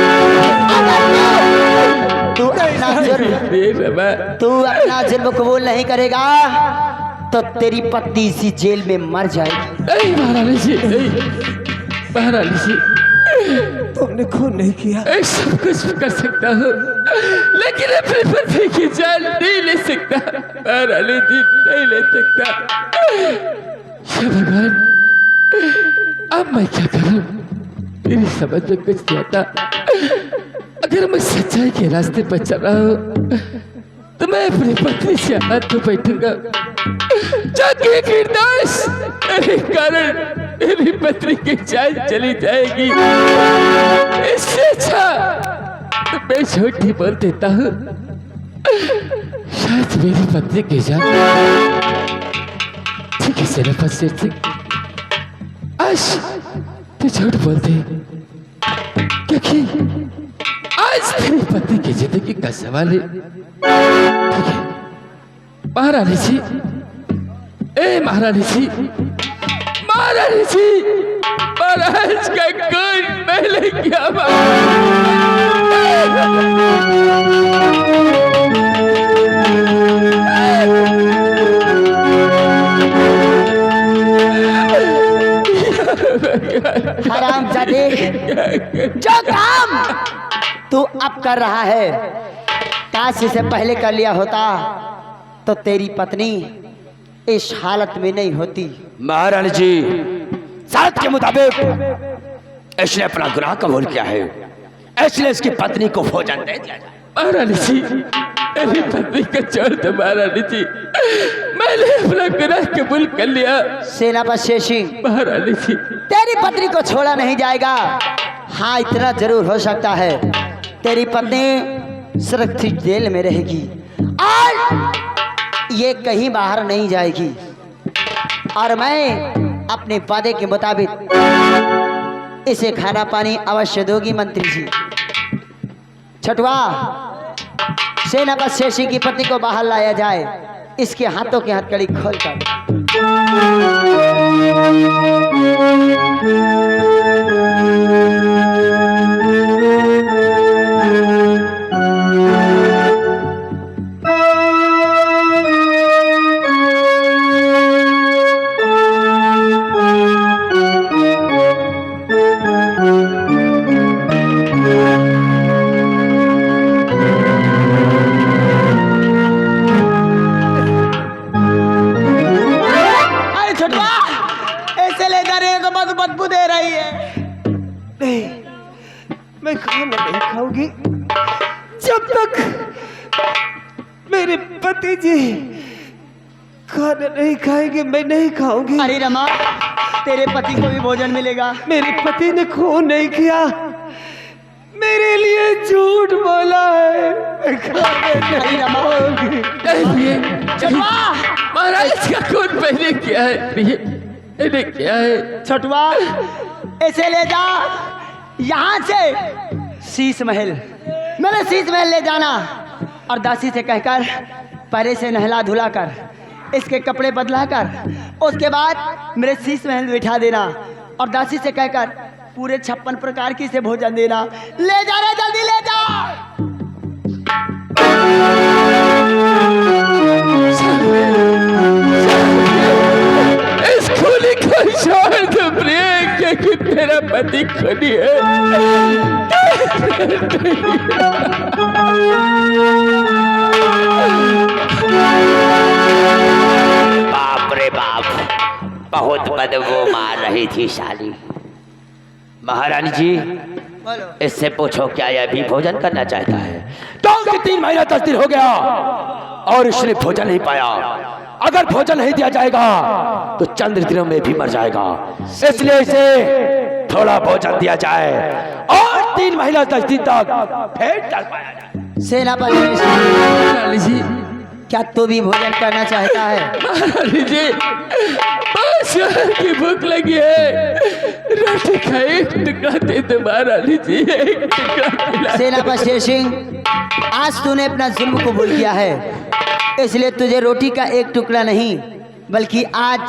तू अपना जुर्म कबूल नहीं करेगा तो तेरी पत्नी इसी जेल में मर जाएगी। नहीं महारानी जी, नहीं महारानी जी, तुमने खून नहीं किया। मैं सब कुछ कर सकता हूँ, लेकिन अपने पति की जान नहीं ले सकता महारानी जी, नहीं ले सकता। हे भगवान, अब मैं क्या करूँ? मेरी समझ में कुछ नहीं आता। अगर मैं सच्चाई के रास्ते पर चल रहा हूँ तो मैं अपनी पत्नी से हाथ तो बैठूंगा, जाके निर्दोष मेरे कारण मेरी पत्नी की जान चली जाएगी। इससे अच्छा तो मैं झूठी बोल देता हूँ, शायद मेरी पत्नी की जान। ठीक है सेनापति शेर सिंह, आज तू झूठ बोलते, क्योंकि आज तेरी पत्नी की जिंदगी का सवाल है। ठीक है महारानी जी, ए महारानी जी, महारानी जी, महाराज का कोई पहले क्या हरामजादे, जो काम तू अब कर रहा है, काश इसे पहले कर लिया होता तो तेरी पत्नी इस हालत में नहीं होती। महारानी जी, शर्त के मुताबिक इसने अपना गुनाह कबूल किया है, इसलिए इसकी पत्नी को भोजन दे दिया जाए। महारानी जी, मेरी पत्नी का छोड़ दो महारानी जी, मैंने अपना गुनाह कबूल कर लिया। सेनापति शेर सिंह, महारानी जी, तेरी पत्नी को छोड़ा नहीं जाएगा। हाँ, इतना जरूर हो सकता है, तेरी पत्नी सुरक्षित जेल में रहेगी और ये कहीं बाहर नहीं जाएगी, और मैं अपने वादे के मुताबिक इसे खाना पानी अवश्य दोगी। मंत्री जी, छठवा, सेनापति शेर सिंह की पत्नी को बाहर लाया जाए, इसके हाथों की हथकड़ी खोलकर। जब तक मेरे पति जी खाना नहीं खाएंगे मैं नहीं खाऊंगी। अरे रमा, तेरे पति को भी भोजन मिलेगा। मेरे पति ने खून नहीं किया, मेरे लिए झूठ बोला है। मैं खाने नहीं खाऊंगी। महाराज का खून पहले क्या है? ये क्या है? छोटुआ, ऐसे ले जा यहाँ से शीश महल, मेरे शीश महल ले जाना और दासी से कहकर परे से नहला धुला कर इसके कपड़े बदला कर उसके बाद मेरे शीश महल बिठा देना और दासी से कहकर पूरे 56 प्रकार की से भोजन देना। ले जा रे, जल्दी ले जा। इस खूनी का शायद प्रिय कि तेरा पति खूनी है। बाप रे बाप, बहुत बदबू मार रही थी साली। महारानी जी, इससे पूछो क्या यह भी भोजन करना चाहता है? क्योंकि 3 महीना 10 दिन हो गया और इसने भोजन नहीं पाया। अगर भोजन नहीं दिया जाएगा तो चंद दिनों में भी मर जाएगा, इसलिए इसे थोड़ा भोजन दिया जाए और 3 महीना 10 दिन तक पेट चल पाया जाए। सेनापति जी, क्या तू भी भोजन करना चाहता है? महारानी जी, बादशाह की भूख लगी है, रोटी का एक टुकड़ा दे दो महारानी जी, एक टुकड़ा खिला। सेनापति शेर सिंह, आज तूने अपना जुल्म कबूल किया है, इसलिए तुझे रोटी का एक टुकड़ा नहीं बल्कि आज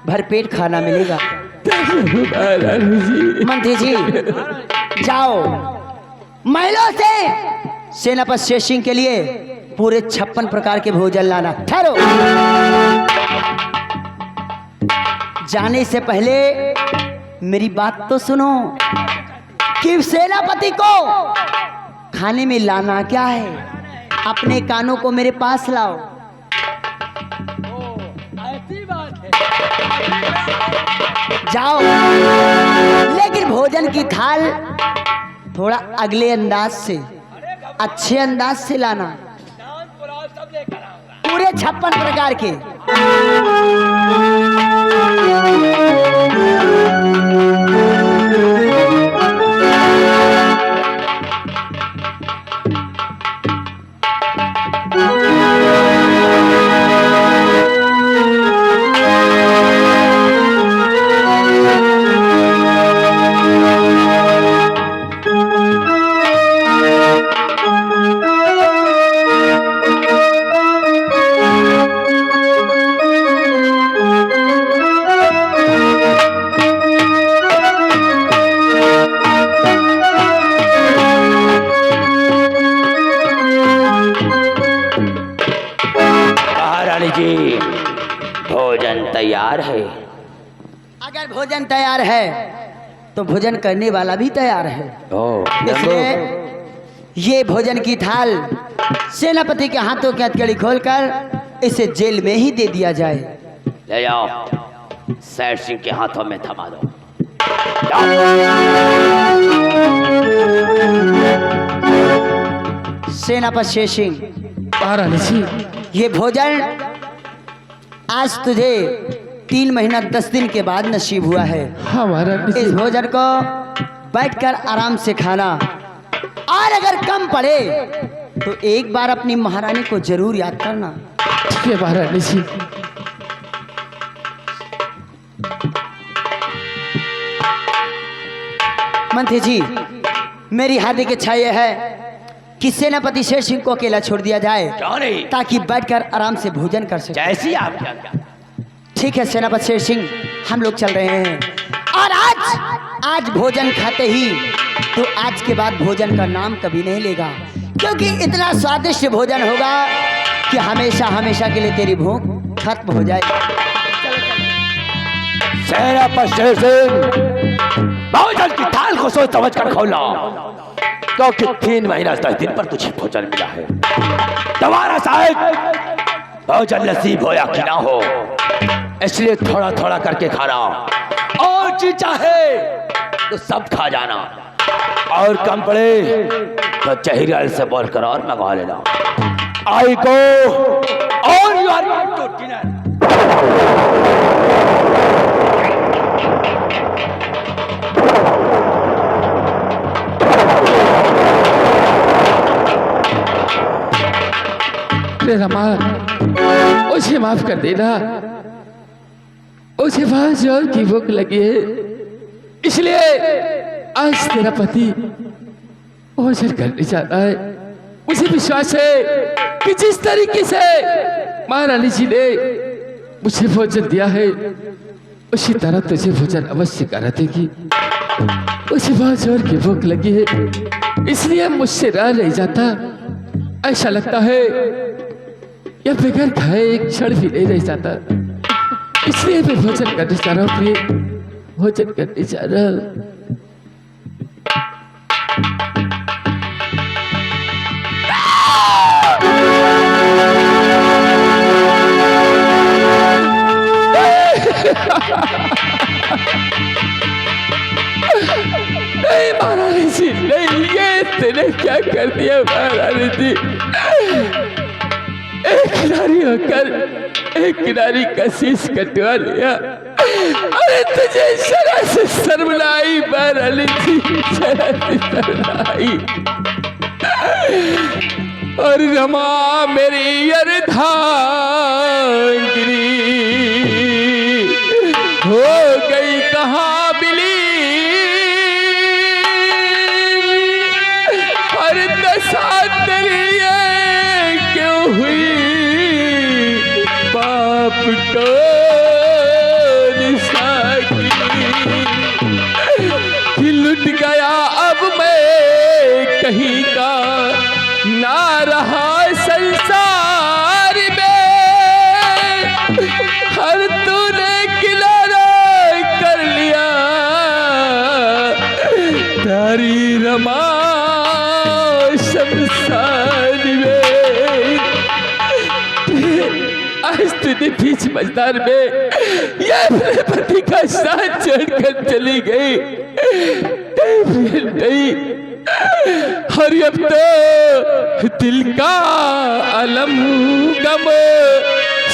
भरपेट खाना मिलेगा। महारानी जी, मंत्री जी, जाओ महलों से सेनापति शेर सिंह के लिए पूरे 56 प्रकार के भोजन लाना। ठहरो, जाने से पहले मेरी बात तो सुनो कि सेनापति को खाने में लाना क्या है। अपने कानों को मेरे पास लाओ। जाओ, लेकिन भोजन की थाल थोड़ा अगले अंदाज से, अच्छे अंदाज से लाना, पूरे 56 प्रकार के। भोजन तैयार है। अगर भोजन तैयार है तो भोजन करने वाला भी तैयार है। इसलिए ये भोजन की थाल सेनापति के हाथों की हथकड़ी खोलकर इसे जेल में ही दे दिया जाए। ले जाओ, शेर सिंह के हाथों में थमा दो। सेनापति शेर सिंह, महारानी जी, ये भोजन आज तुझे 3 महीना 10 दिन के बाद नसीब हुआ है। हाँ महारानी जी। इस भोजन को बैठकर आराम से खाना, और अगर कम पड़े तो एक बार अपनी महारानी को जरूर याद करना। ठीक है महारानी जी। मंत्री जी, मेरी हार्दिक इच्छा यह है कि सेनापति शेर सिंह को अकेला छोड़ दिया जाए, क्यों नहीं? ताकि बैठकर आराम से भोजन कर सके। जैसी आप क्या? ठीक है सेनापति शेर सिंह, हम लोग चल रहे हैं। और आज भोजन खाते ही तो आज के बाद भोजन का नाम कभी नहीं लेगा, क्योंकि इतना स्वादिष्ट भोजन होगा कि हमेशा हमेशा के लिए तेरी भूख खत्म हो जाएगी। सेनापति शेर सिंह, भोजन की थाल को सोच समझ कर खोला, क्योंकि 3 महीना 10 दिन पर तुझे भोजन मिला है। दोबारा शायद भोजन नसीब हो या कि ना हो, इसलिए थोड़ा थोड़ा करके खाना, और जी चाहे तो सब खा जाना, और कम पड़े तो चहिराल से बोलकर और मंगवा लेना। आई गो और you are going to dinner. Rama उसे माफ कर देना, उसे वहां जोर की भूख लगी है, इसलिए आज तेरा पति भोजन करने जाता है। मुझे विश्वास है कि जिस तरीके से महारानी जी ने मुझे भोजन दिया है उसी तरह तुझे भोजन अवश्य करा देगी। मुझे बहुत जोर की भूख लगी है, इसलिए मुझसे रह नहीं जाता। ऐसा लगता है या बगैर खाए एक क्षण भी नहीं रह जाता, इसलिए मैं भोजन करने जा रहा हूँ प्रिय, भोजन करने जा रहा हूँ। नहीं महारानी जी नहीं, ये तूने क्या कर दिया महारानी जी। एक नारी होकर एक नारी का शीश कटवा लिया। अरे तुझे शरा से शर्म न आई महारानी जी, शरा से शर्म न आई। और रमा मेरी अर्धांगिनी हो गई कहाँ बिली, और दशा तेरी क्यों हुई बाप को निशानी, कि लुट गया अब मैं कहीं का ना रहा संसार में, हर तूने किनारा कर लिया तारी रमा शमशान में। आज तूने बीच मजदार में ये अपने पति का साथ छोड़कर चली गई, नहीं हर अब तो दिल का अलम गम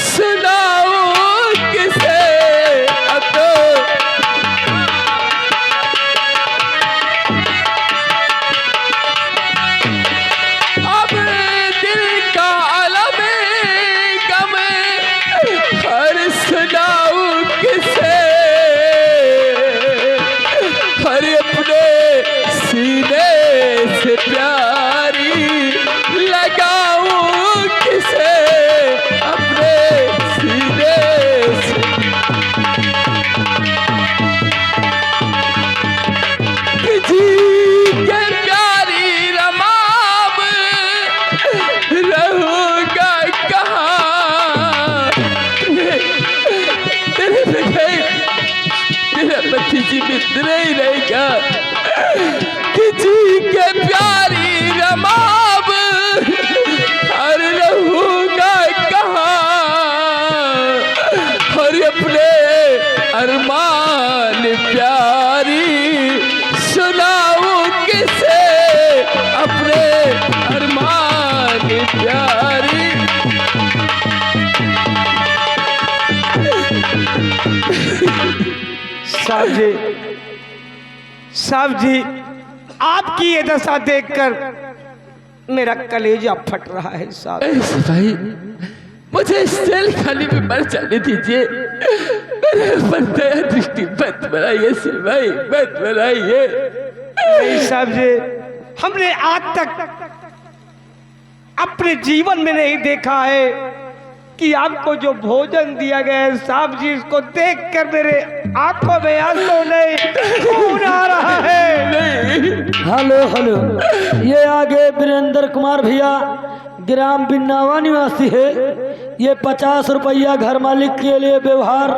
सुनाओ किसे, अब तो अब दिल का अलम गम हर सुनाओ किसे, हर अपने सीने से प्यारी लगाऊं किसे, अपने सीने से किसी के प्यारी रमाब रहूंगा कहाँ, तेरे बगैर तेरा पति जीवित नहीं रहेगा, किसी के प्यारी रमाब हर रहूंगा कहाँ, हर अपने अरमान प्यारी सुनाऊं किसे, अपने अरमान प्यारी। साहब जी आपकी ये दशा देखकर मेरा कलेजा फट रहा है साहब। भाई मुझे इस जेल खाने में मर जाने दीजिए, मेरे ऊपर दया दृष्टि मत बनाइए भाई, मत बनाइए। नहीं साहब जी, हमने आज तक अपने जीवन में नहीं देखा है कि आपको जो भोजन दिया गया है साहब जी, इसको देखकर मेरे आंखों में आंसू नहीं खून आ रहा है। नहीं हेलो हेलो, ये आगे वीरेंद्र कुमार भैया ग्राम बिन्नावा निवासी है। ये 50 रुपया घर मालिक के लिए व्यवहार